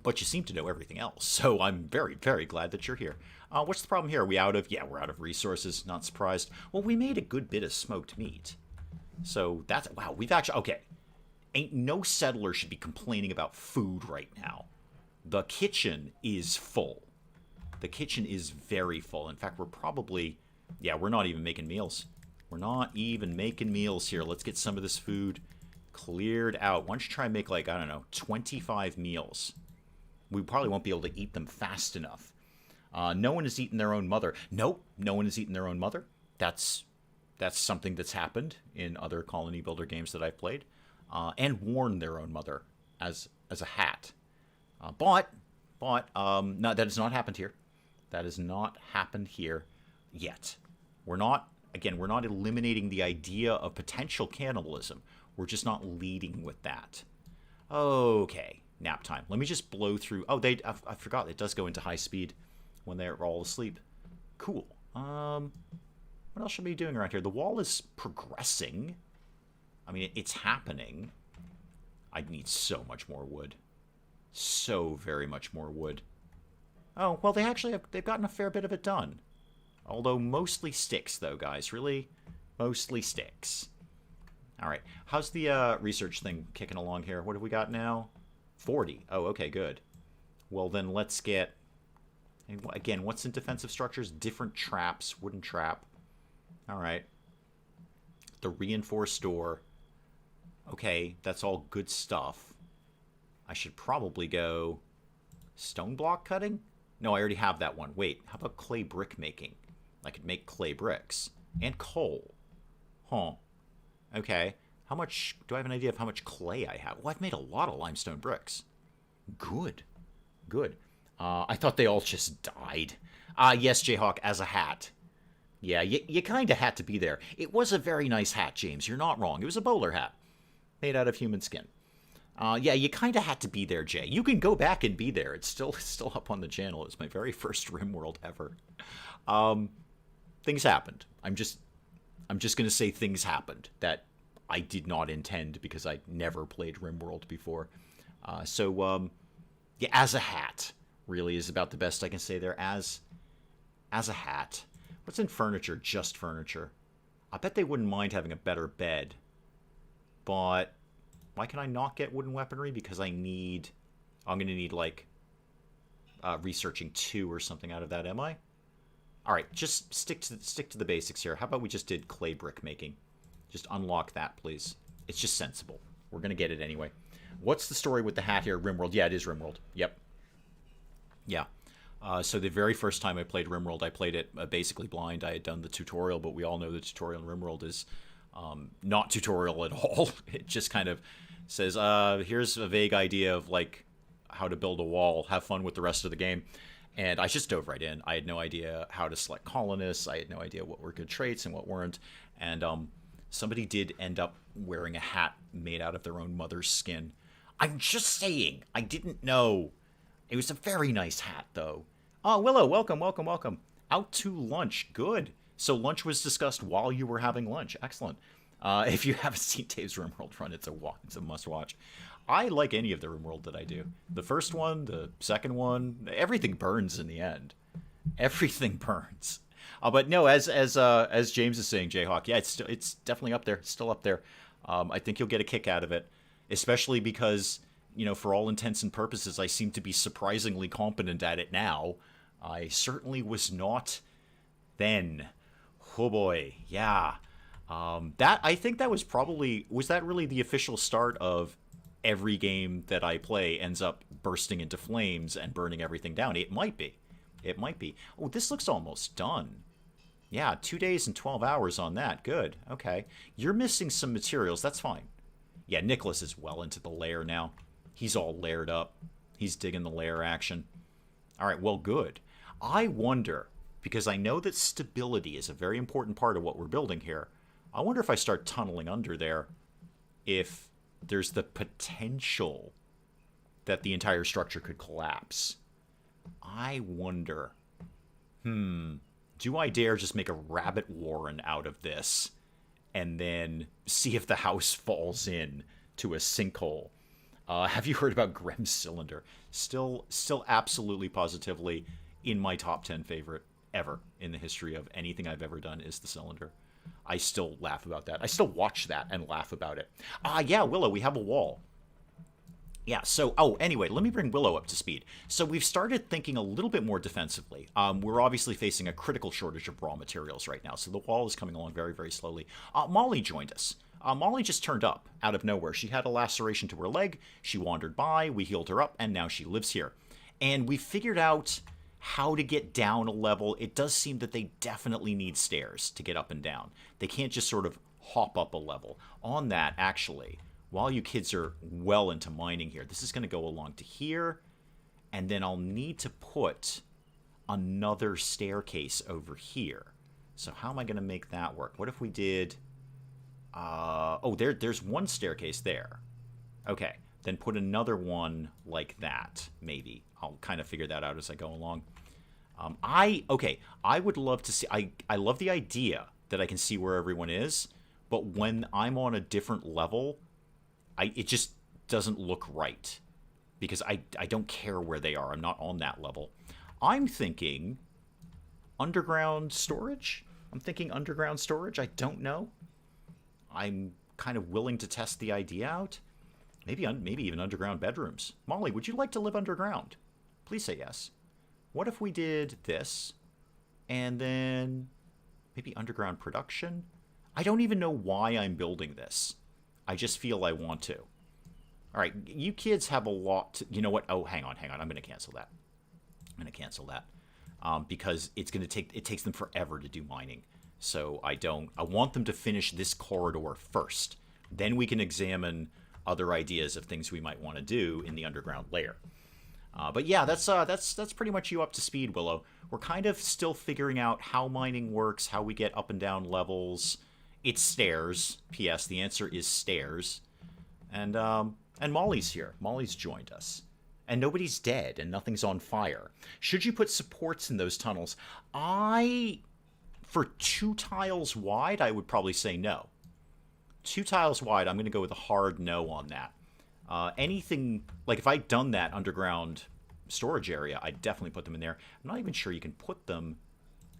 But you seem to know everything else. So I'm very, very glad that you're here. What's the problem here? Are we out of... Yeah, we're out of resources. Not surprised. Well, we made a good bit of smoked meat. So that's... Wow, we've actually... Okay. Ain't no settler should be complaining about food right now. The kitchen is full. The kitchen is very full. In fact, we're probably... Yeah, we're not even making meals. We're not even making meals here. Let's get some of this food cleared out. Why don't you try and make, like, I don't know, 25 meals. We probably won't be able to eat them fast enough. No one has eaten their own mother. Nope, no one has eaten their own mother. That's something that's happened in other colony builder games that I've played. And worn their own mother as a hat. But no, that has not happened here. That has not happened here yet. We're not eliminating the idea of potential cannibalism. We're just not leading with that. Okay, nap time. Let me just blow through. Oh, I forgot. It does go into high speed when they're all asleep. Cool. What else should we be doing around here? The wall is progressing. I mean, it's happening. I need so much more wood. So very much more wood. Oh, well, they've gotten a fair bit of it done. Although mostly sticks, though, guys. Really, mostly sticks. All right. How's the research thing kicking along here? What have we got now? 40. Oh, okay, good. Well, then let's get... Again, what's in defensive structures? Different traps. Wooden trap. All right. The reinforced door. Okay, that's all good stuff. I should probably go... Stone block cutting? No, I already have that one. Wait, how about clay brick making? I could make clay bricks. And coal. Huh. Okay. How much... Do I have an idea of how much clay I have? Well, I've made a lot of limestone bricks. Good. Good. I thought they all just died. Yes, Jayhawk, as a hat. Yeah, you kind of had to be there. It was a very nice hat, James. You're not wrong. It was a bowler hat. Made out of human skin. Yeah, you kind of had to be there, Jay. You can go back and be there. It's still up on the channel. It's my very first RimWorld ever. Things happened. I'm just going to say things happened that I did not intend because I never played RimWorld before. Yeah, as a hat really is about the best I can say there. As a hat. What's in furniture? Just furniture. I bet they wouldn't mind having a better bed. But why can I not get wooden weaponry? Because I'm going to need, like, researching 2 or something out of that, am I? Alright, just stick to the basics here. How about we just did clay brick making? Just unlock that, please. It's just sensible. We're going to get it anyway. What's the story with the hat here? RimWorld. Yeah, it is RimWorld. Yep. Yeah. So the very first time I played RimWorld, I played it basically blind. I had done the tutorial, but we all know the tutorial in RimWorld is not tutorial at all. It just kind of says, here's a vague idea of, like, how to build a wall. Have fun with the rest of the game. And I just dove right in. I had no idea how to select colonists. I had no idea what were good traits and what weren't. And somebody did end up wearing a hat made out of their own mother's skin. I'm just saying. I didn't know. It was a very nice hat, though. Oh, Willow, welcome, welcome, welcome. Out to lunch. Good. So lunch was discussed while you were having lunch. Excellent. If you haven't seen Dave's RimWorld run, it's a must-watch. I like any of the RimWorld that I do. The first one, the second one, everything burns in the end. Everything burns. But no, as James is saying, Jayhawk, yeah, it's definitely up there. It's still up there. I think you'll get a kick out of it, especially because, you know, for all intents and purposes, I seem to be surprisingly competent at it now. I certainly was not then. Oh boy, yeah. I think that was that really the official start of every game that I play ends up bursting into flames and burning everything down? It might be. It might be. Oh, this looks almost done. Yeah, 2 days and 12 hours on that. Good. Okay. You're missing some materials. That's fine. Yeah, Nicholas is well into the lair now. He's all laired up. He's digging the lair action. All right, well, good. I wonder, because I know that stability is a very important part of what we're building here, I wonder if I start tunneling under there, if there's the potential that the entire structure could collapse. I wonder. Do I dare just make a rabbit warren out of this and then see if the house falls in to a sinkhole? Have you heard about Grem's Cylinder? Still absolutely positively in my top 10 favorite ever in the history of anything I've ever done is the Cylinder. I still laugh about that. I still watch that and laugh about it. Yeah, Willow, we have a wall. Yeah, so, anyway, let me bring Willow up to speed. So we've started thinking a little bit more defensively. We're obviously facing a critical shortage of raw materials right now, so the wall is coming along very, very slowly. Molly joined us. Molly just turned up out of nowhere. She had a laceration to her leg. She wandered by. We healed her up, and now she lives here. And we figured out how to get down a level. It does seem that they definitely need stairs to get up and down. They can't just sort of hop up a level. On that, actually, while you kids are well into mining here, this is going to go along to here, and then I'll need to put another staircase over here. So how am I going to make that work? What if we did... there's one staircase there. Okay, then put another one like that, maybe. I'll kind of figure that out as I go along. I would love to see... I love the idea that I can see where everyone is, but when I'm on a different level, it just doesn't look right. Because I don't care where they are. I'm not on that level. I'm thinking underground storage? I don't know. I'm kind of willing to test the idea out. Maybe even underground bedrooms. Molly, would you like to live underground? Please say yes. What if we did this, and then maybe underground production? I don't even know why I'm building this. I just feel I want to. All right, you kids have a lot to... You know what? Oh, hang on. I'm going to cancel that. because it takes them forever to do mining. So I want them to finish this corridor first. Then we can examine other ideas of things we might want to do in the underground layer. But yeah, that's pretty much you up to speed, Willow. We're kind of still figuring out how mining works, how we get up and down levels. It's stairs. P.S. The answer is stairs. And Molly's here. Molly's joined us. And nobody's dead, and nothing's on fire. Should you put supports in those tunnels? For 2 tiles wide, I would probably say no. 2 tiles wide, I'm going to go with a hard no on that. Anything, like if I'd done that underground storage area, I'd definitely put them in there. I'm not even sure you can put them.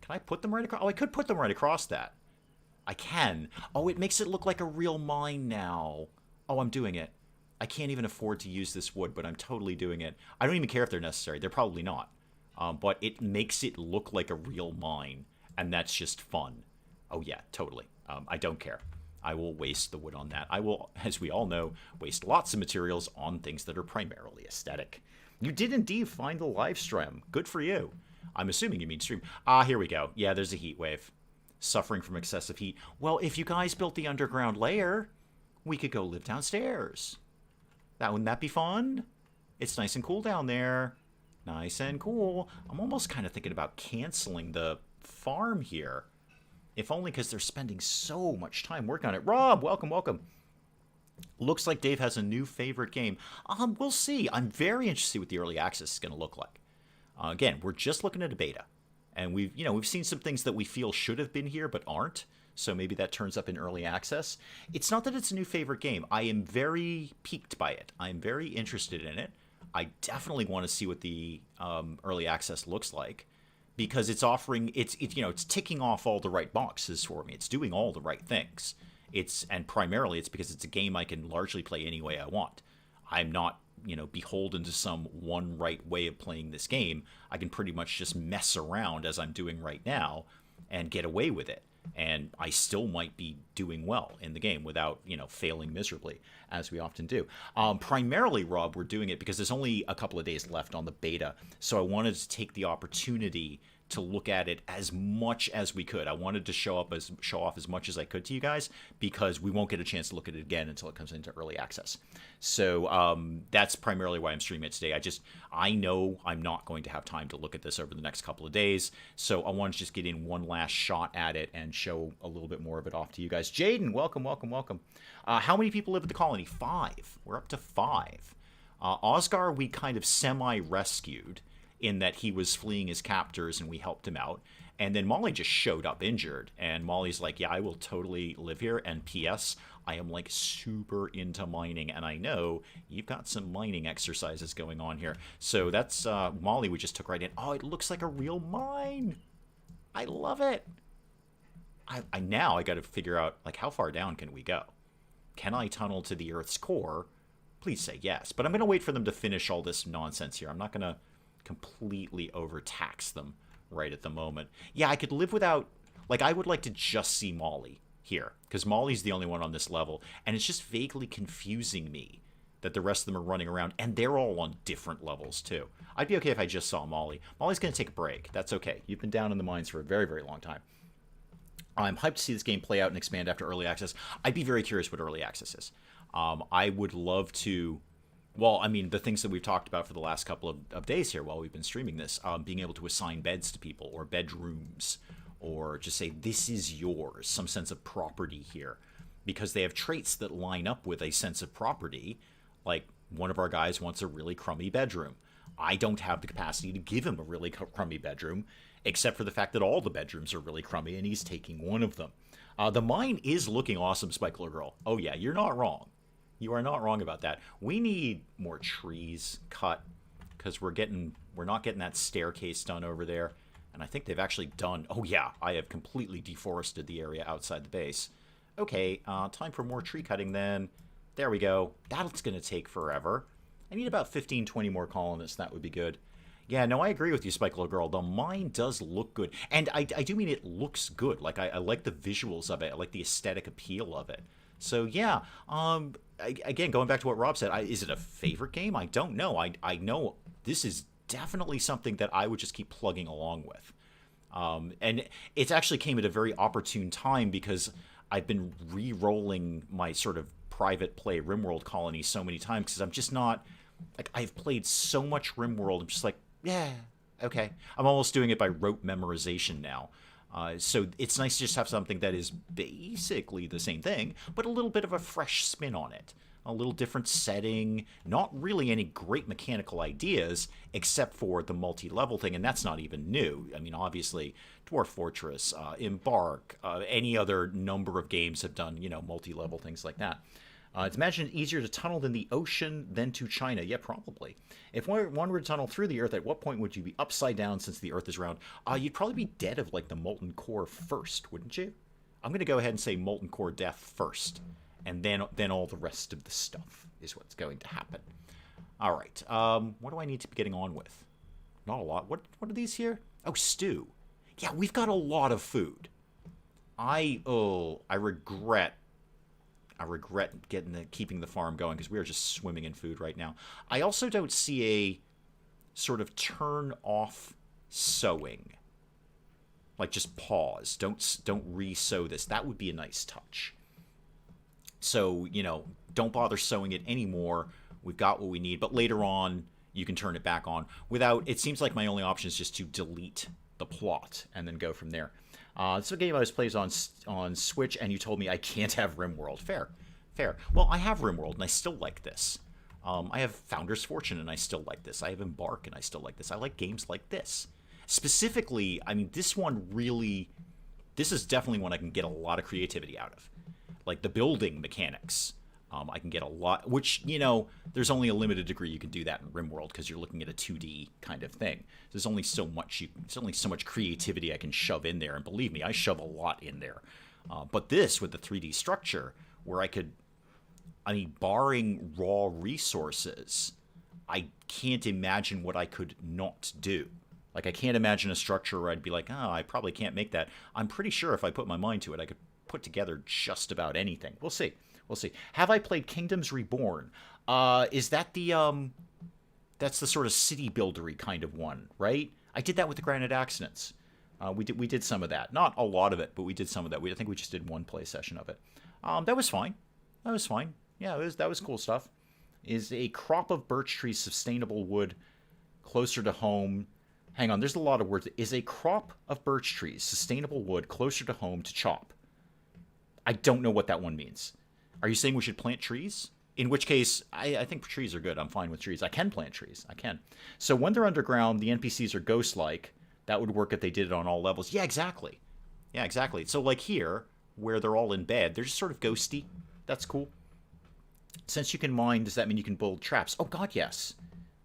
Can I put them right across? Oh, I could put them right across that. I can. Oh, it makes it look like a real mine now. Oh, I'm doing it. I can't even afford to use this wood, but I'm totally doing it. I don't even care if they're necessary. They're probably not. But it makes it look like a real mine, and that's just fun. Oh, yeah, totally. I don't care. I will waste the wood on that. I will, as we all know, waste lots of materials on things that are primarily aesthetic. You did indeed find the live stream. Good for you. I'm assuming you mean stream. Here we go. Yeah, there's a heat wave. Suffering from excessive heat. Well, if you guys built the underground layer, we could go live downstairs. Wouldn't that be fun? It's nice and cool down there. Nice and cool. I'm almost kind of thinking about canceling the farm here. If only because they're spending so much time working on it. Rob, welcome, welcome. Looks like Dave has a new favorite game. We'll see. I'm very interested to see what the early access is going to look like. Again, we're just looking at a beta. And we've seen some things that we feel should have been here but aren't. So maybe that turns up in early access. It's not that it's a new favorite game. I am very piqued by it. I'm very interested in it. I definitely want to see what the early access looks like. Because it's offering, it's ticking off all the right boxes for me. It's doing all the right things. And primarily it's because it's a game I can largely play any way I want. I'm not, beholden to some one right way of playing this game. I can pretty much just mess around as I'm doing right now and get away with it. And I still might be doing well in the game without, failing miserably, as we often do. Primarily, Rob, we're doing it because there's only a couple of days left on the beta, so I wanted to take the opportunity to look at it as much as we could. I wanted to show off as much as I could to you guys because we won't get a chance to look at it again until it comes into early access. So that's primarily why I'm streaming it today. I know I'm not going to have time to look at this over the next couple of days, so I want to just get in one last shot at it and show a little bit more of it off to you guys. Jaden, welcome, welcome, welcome. How many people live at the colony? 5. We're up to 5. Osgar, we kind of semi-rescued in that he was fleeing his captors and we helped him out. And then Molly just showed up injured. And Molly's like, yeah, I will totally live here. And P.S., I am like super into mining. And I know you've got some mining exercises going on here. So that's Molly we just took right in. Oh, it looks like a real mine. I love it. Now I got to figure out, like, how far down can we go? Can I tunnel to the Earth's core? Please say yes. But I'm going to wait for them to finish all this nonsense here. I'm not going to completely overtax them right at the moment. Yeah, I could live without, like, I would like to just see Molly here because Molly's the only one on this level, and it's just vaguely confusing me that the rest of them are running around, and they're all on different levels too. I'd be okay if I just saw Molly. Molly's going to take a break. That's okay. You've been down in the mines for a very, very long time. I'm hyped to see this game play out and expand after early access. I'd be very curious what early access is. I would love to. Well, I mean, the things that we've talked about for the last couple of days here while we've been streaming this, being able to assign beds to people or bedrooms or just say, this is yours, some sense of property here. Because they have traits that line up with a sense of property. Like, one of our guys wants a really crummy bedroom. I don't have the capacity to give him a really crummy bedroom, except for the fact that all the bedrooms are really crummy, and he's taking one of them. The mine is looking awesome, Spike Little Girl. Oh, yeah, you're not wrong. You are not wrong about that. We need more trees cut because we're not getting that staircase done over there. And I think they've actually done. Oh yeah, I have completely deforested the area outside the base. Okay, time for more tree cutting then. There we go. That's going to take forever. I need about 15, 20 more colonists. That would be good. Yeah, no, I agree with you, Spike Little Girl. The mine does look good. And I do mean it looks good. Like, I like the visuals of it. I like the aesthetic appeal of it. So, yeah, again, going back to what Rob said, is it a favorite game? I don't know. I know this is definitely something that I would just keep plugging along with. And it actually came at a very opportune time because I've been re-rolling my sort of private play RimWorld colony so many times because I'm just not, like, I've played so much RimWorld. I'm just like, yeah, okay. I'm almost doing it by rote memorization now. So it's nice to just have something that is basically the same thing, but a little bit of a fresh spin on it. A little different setting, not really any great mechanical ideas, except for the multi-level thing, and that's not even new. I mean, obviously, Dwarf Fortress, Embark, any other number of games have done, multi-level things like that. It's imagined easier to tunnel than the ocean than to China. Yeah, probably. If one were to tunnel through the Earth, at what point would you be upside down since the Earth is round? You'd probably be dead of, like, the molten core first, wouldn't you? I'm going to go ahead and say molten core death first. And then all the rest of the stuff is what's going to happen. All right. What do I need to be getting on with? Not a lot. What are these here? Oh, stew. Yeah, we've got a lot of food. I regret keeping the farm going because we are just swimming in food right now. I also don't see a sort of turn off sowing. Like, just pause. Don't re-sow this. That would be a nice touch. So, don't bother sewing it anymore. We've got what we need. But later on, you can turn it back on. It seems like my only option is just to delete the plot and then go from there. This is a game I was playing on Switch, and you told me I can't have RimWorld. Fair. Well, I have RimWorld, and I still like this. I have Founder's Fortune, and I still like this. I have Embark, and I still like this. I like games like this. Specifically, I mean, this is definitely one I can get a lot of creativity out of. Like the building mechanics, I can get a lot, which, there's only a limited degree you can do that in RimWorld because you're looking at a 2D kind of thing. There's only so much creativity I can shove in there, and believe me, I shove a lot in there. But this, with the 3D structure, where barring raw resources, I can't imagine what I could not do. Like, I can't imagine a structure where I'd be like, I probably can't make that. I'm pretty sure if I put my mind to it, I could put together just about anything. We'll see. Have I played Kingdoms Reborn? Is that that's the sort of city buildery kind of one, right? I did that with the Granite Accidents. We did some of that. Not a lot of it, but we did some of that. I think we just did one play session of it. That was fine. Yeah, that was cool stuff. Is a crop of birch trees sustainable wood closer to home? Hang on, there's a lot of words. Is a crop of birch trees sustainable wood closer to home to chop? I don't know what that one means. Are you saying we should plant trees? In which case, I think trees are good. I'm fine with trees. I can plant trees. I can. So when they're underground, the NPCs are ghost-like. That would work if they did it on all levels. Yeah, exactly. So like here, where they're all in bed, they're just sort of ghosty. That's cool. Since you can mine, does that mean you can build traps? Oh, God, yes.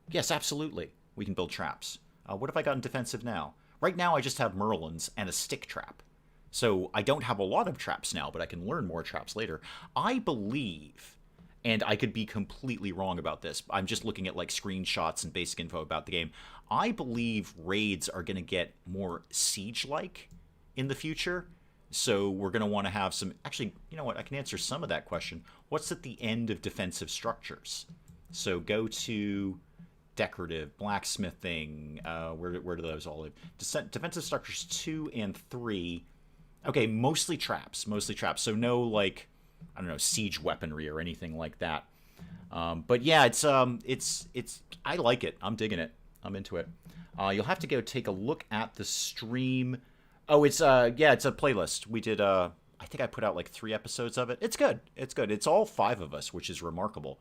Yes, absolutely. We can build traps. What have I got in defensive now? Right now, I just have Merlins and a stick trap. So I don't have a lot of traps now, but I can learn more traps later. I believe, and I could be completely wrong about this, I'm just looking at like screenshots and basic info about the game. I believe raids are going to get more siege-like in the future. So we're going to want to have some... Actually, you know what? I can answer some of that question. What's at the end of defensive structures? So go to decorative, blacksmithing. Where do those all live? Defensive structures 2 and 3... Okay, mostly traps. So no, like, I don't know, siege weaponry or anything like that. But yeah, it's I like it. I'm digging it. I'm into it. You'll have to go take a look at the stream. Oh, it's a playlist. We did I think I put out like 3 episodes of it. It's good. It's all 5 of us, which is remarkable.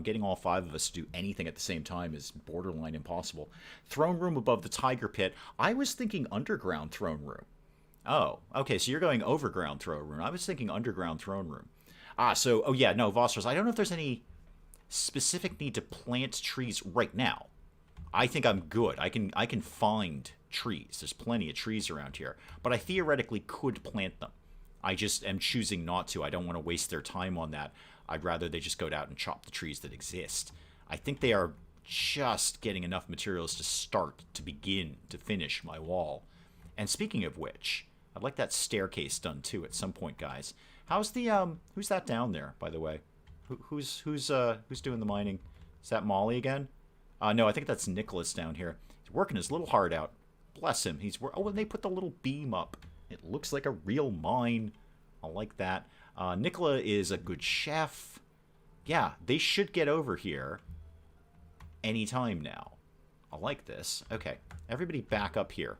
Getting all 5 of us to do anything at the same time is borderline impossible. Throne room above the tiger pit. I was thinking underground throne room. Oh, okay, so you're going overground throne room. I was thinking underground throne room. Vostros, I don't know if there's any specific need to plant trees right now. I think I'm good. I can find trees. There's plenty of trees around here. But I theoretically could plant them. I just am choosing not to. I don't want to waste their time on that. I'd rather they just go out and chop the trees that exist. I think they are just getting enough materials to begin to finish my wall. And speaking of which... I'd like that staircase done too at some point, guys. How's the who's that down there, by the way? Who's doing the mining? Is that Molly again? No, I think that's Nicholas down here. He's working his little heart out. Bless him. Oh, and they put the little beam up. It looks like a real mine. I like that. Nicola is a good chef. Yeah, they should get over here anytime now. I like this. Okay, everybody back up here.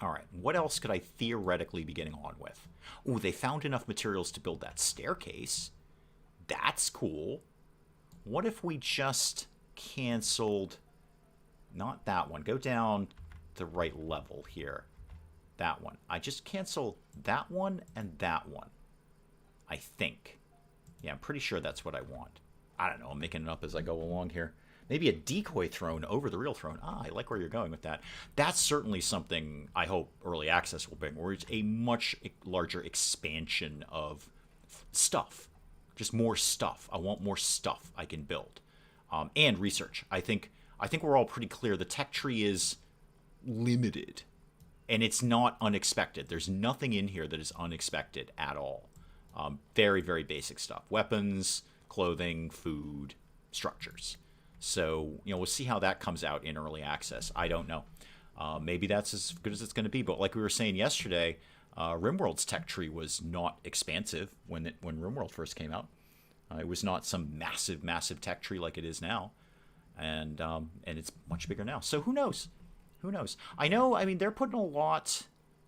All right, what else could I theoretically be getting on with? Oh, they found enough materials to build that staircase. That's cool. What if we just canceled... Not that one. Go down the right level here. That one. I just cancel that one and that one. I think. Yeah, I'm pretty sure that's what I want. I don't know. I'm making it up as I go along here. Maybe a decoy throne over the real throne. I like where you're going with that. That's certainly something I hope early access will bring, where it's a much larger expansion of stuff. Just more stuff. I want more stuff I can build. And research. I think we're all pretty clear. The tech tree is limited. And it's not unexpected. There's nothing in here that is unexpected at all. Very, very basic stuff. Weapons, clothing, food, structures. So, we'll see how that comes out in early access. I don't know. Maybe that's as good as it's going to be. But like we were saying yesterday, RimWorld's tech tree was not expansive when RimWorld first came out. It was not some massive, massive tech tree like it is now. And it's much bigger now. So who knows? Who knows? I mean, they're putting a lot...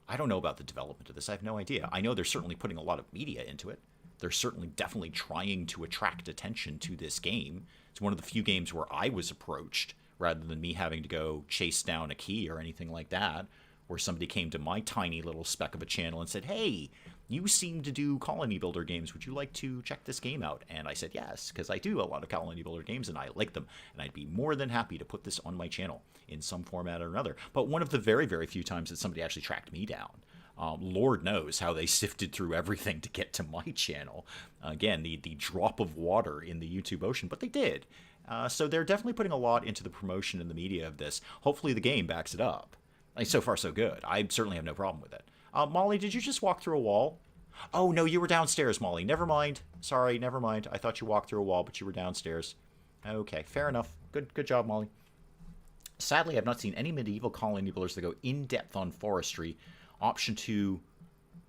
I don't know about the development of this. I have no idea. I know they're certainly putting a lot of media into it. They're certainly definitely trying to attract attention to this game. It's one of the few games where I was approached, rather than me having to go chase down a key or anything like that, where somebody came to my tiny little speck of a channel and said, hey, you seem to do colony builder games. Would you like to check this game out? And I said yes, because I do a lot of colony builder games and I like them. And I'd be more than happy to put this on my channel in some format or another. But one of the very, very few times that somebody actually tracked me down. Lord knows how they sifted through everything to get to my channel. Again, the drop of water in the YouTube ocean, but they did. So they're definitely putting a lot into the promotion and the media of this. Hopefully the game backs it up. So far, so good. I certainly have no problem with it. Molly, did you just walk through a wall? Oh, no, you were downstairs, Molly. Never mind. Sorry, never mind. I thought you walked through a wall, but you were downstairs. Okay, fair enough. Good job, Molly. Sadly, I've not seen any medieval colony builders that go in-depth on forestry. Option 2...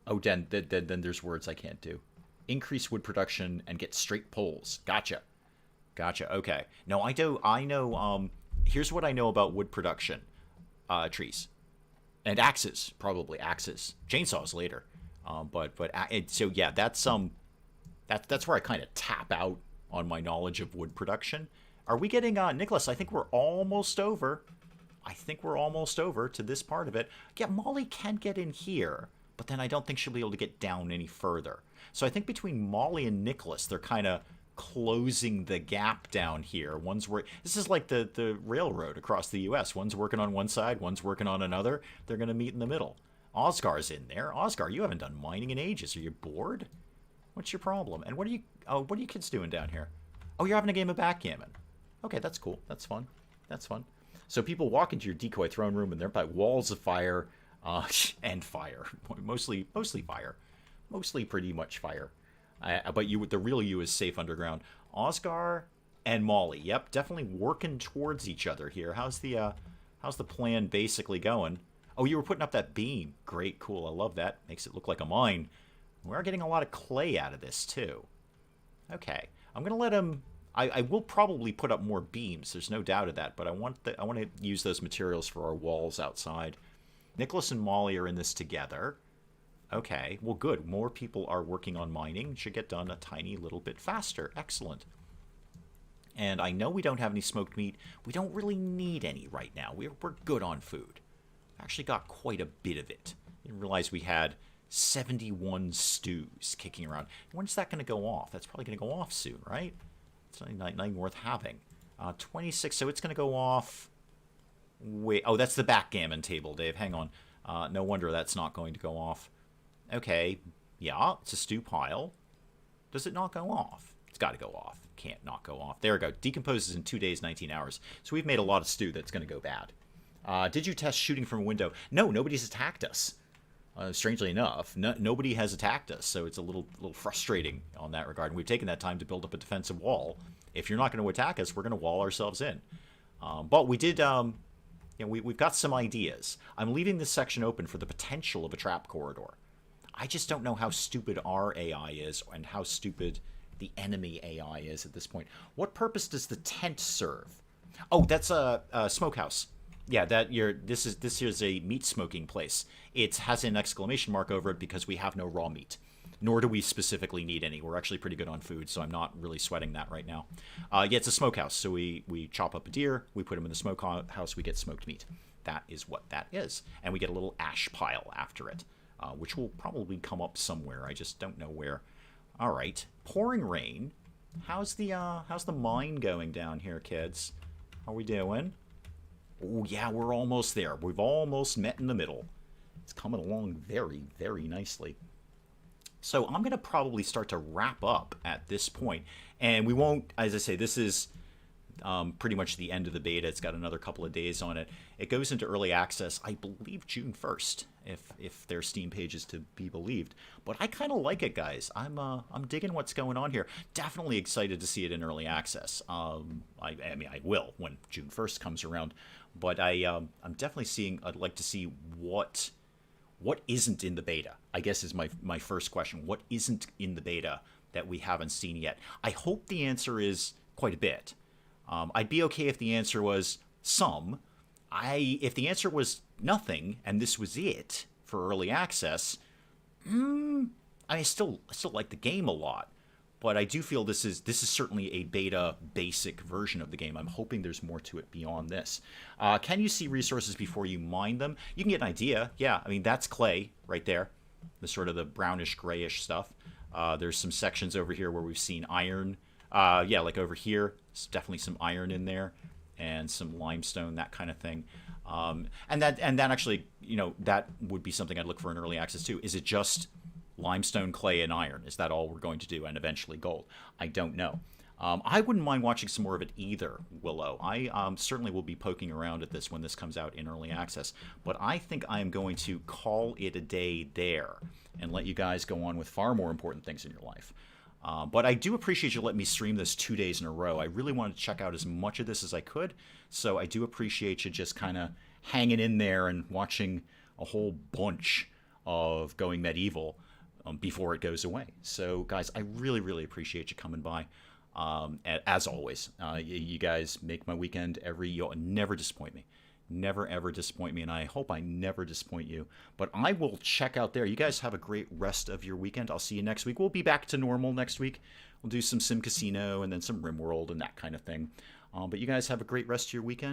Oh, then there's words I can't do. Increase wood production and get straight poles. Gotcha. Okay. No, I know, here's what I know about wood production. Trees. And axes, probably axes. Chainsaws later. So yeah, that's where I kind of tap out on my knowledge of wood production. Are we getting, Nicholas, I think we're almost over. To this part of it. Yeah, Molly can get in here, but then I don't think she'll be able to get down any further. So I think between Molly and Nicholas, they're kind of closing the gap down here. This is like the railroad across the U.S. One's working on one side, one's working on another. They're going to meet in the middle. Oscar's in there. Oscar, you haven't done mining in ages. Are you bored? What's your problem? And what are you kids doing down here? Oh, you're having a game of backgammon. Okay, that's cool. That's fun. So people walk into your decoy throne room and they're by walls of fire and fire. Mostly fire. Mostly pretty much fire. But the real you is safe underground. Oscar and Molly. Yep, definitely working towards each other here. How's the plan basically going? Oh, you were putting up that beam. Great, cool. I love that. Makes it look like a mine. We're getting a lot of clay out of this too. Okay, I'm gonna let him. I will probably put up more beams. There's no doubt of that. But I want to use those materials for our walls outside. Nicholas and Molly are in this together. Okay, well, good. More people are working on mining. Should get done a tiny little bit faster. Excellent. And I know we don't have any smoked meat. We don't really need any right now. We're good on food. Actually got quite a bit of it. Didn't realize we had 71 stews kicking around. When's that going to go off? That's probably going to go off soon, right? It's not even worth having. 26, so it's going to go off... Wait, oh, that's the backgammon table, Dave. Hang on. No wonder that's not going to go off. Okay, yeah, it's a stew pile. Does it not go off? It's got to go off. Can't not go off. There we go. Decomposes in 2 days, 19 hours. So we've made a lot of stew that's going to go bad. Did you test shooting from a window? No, nobody's attacked us. Strangely enough, nobody has attacked us, so it's a little frustrating on that regard. And we've taken that time to build up a defensive wall. if you're not going to attack us, we're going to wall ourselves in. But we did, we've got some ideas. I'm leaving this section open for the potential of a trap corridor. I just don't know how stupid our AI is and how stupid the enemy AI is at this point. What purpose does the tent serve? Oh, that's a smokehouse. Yeah, this is a meat smoking place. It has an exclamation mark over it because we have no raw meat. Nor do we specifically need any. We're actually pretty good on food, so I'm not really sweating that right now. Yeah, it's a smokehouse. So we chop up a deer, we put him in the smokehouse, we get smoked meat. That is what that is. And we get a little ash pile after it, which will probably come up somewhere. I just don't know where. All right. Pouring rain. How's the mine going down here, kids? How are we doing? Oh, yeah, we're almost there. We've almost met in the middle. It's coming along very, very nicely. So I'm going to probably start to wrap up at this point. And we won't, as I say, this is pretty much the end of the beta. It's got another couple of days on it. It goes into early access, I believe, June 1st, if their Steam page is to be believed. But I kind of like it, guys. I'm digging what's going on here. Definitely excited to see it in early access. I mean, I will when June 1st comes around. But I'm definitely I'd like to see what isn't in the beta, I guess, is my first question. What isn't in the beta that we haven't seen yet? I hope the answer is quite a bit. I'd be okay if the answer was some. If the answer was nothing and this was it for early access, I still like the game a lot. But I do feel this is certainly a beta basic version of the game. I'm hoping there's more to it beyond this. Can you see resources before you mine them? You can get an idea. Yeah, I mean, that's clay right there. The sort of the brownish grayish stuff. There's some sections over here where we've seen iron. Yeah, like over here, there's definitely some iron in there and some limestone, that kind of thing. And that actually, that would be something I'd look for in early access too. Is it just limestone, clay, and iron? Is that all we're going to do? And eventually gold? I don't know. I wouldn't mind watching some more of it either, Willow. I certainly will be poking around at this when this comes out in early access. But I think I am going to call it a day there and let you guys go on with far more important things in your life. But I do appreciate you letting me stream this 2 days in a row. I really wanted to check out as much of this as I could. So I do appreciate you just kind of hanging in there and watching a whole bunch of Going Medieval before it goes away. So, guys, I really, really appreciate you coming by. As always, you guys make my weekend you'll never disappoint me. Never, ever disappoint me, and I hope I never disappoint you. But I will check out there. You guys have a great rest of your weekend. I'll see you next week. We'll be back to normal next week. We'll do some Sim Casino and then some RimWorld and that kind of thing. But you guys have a great rest of your weekend.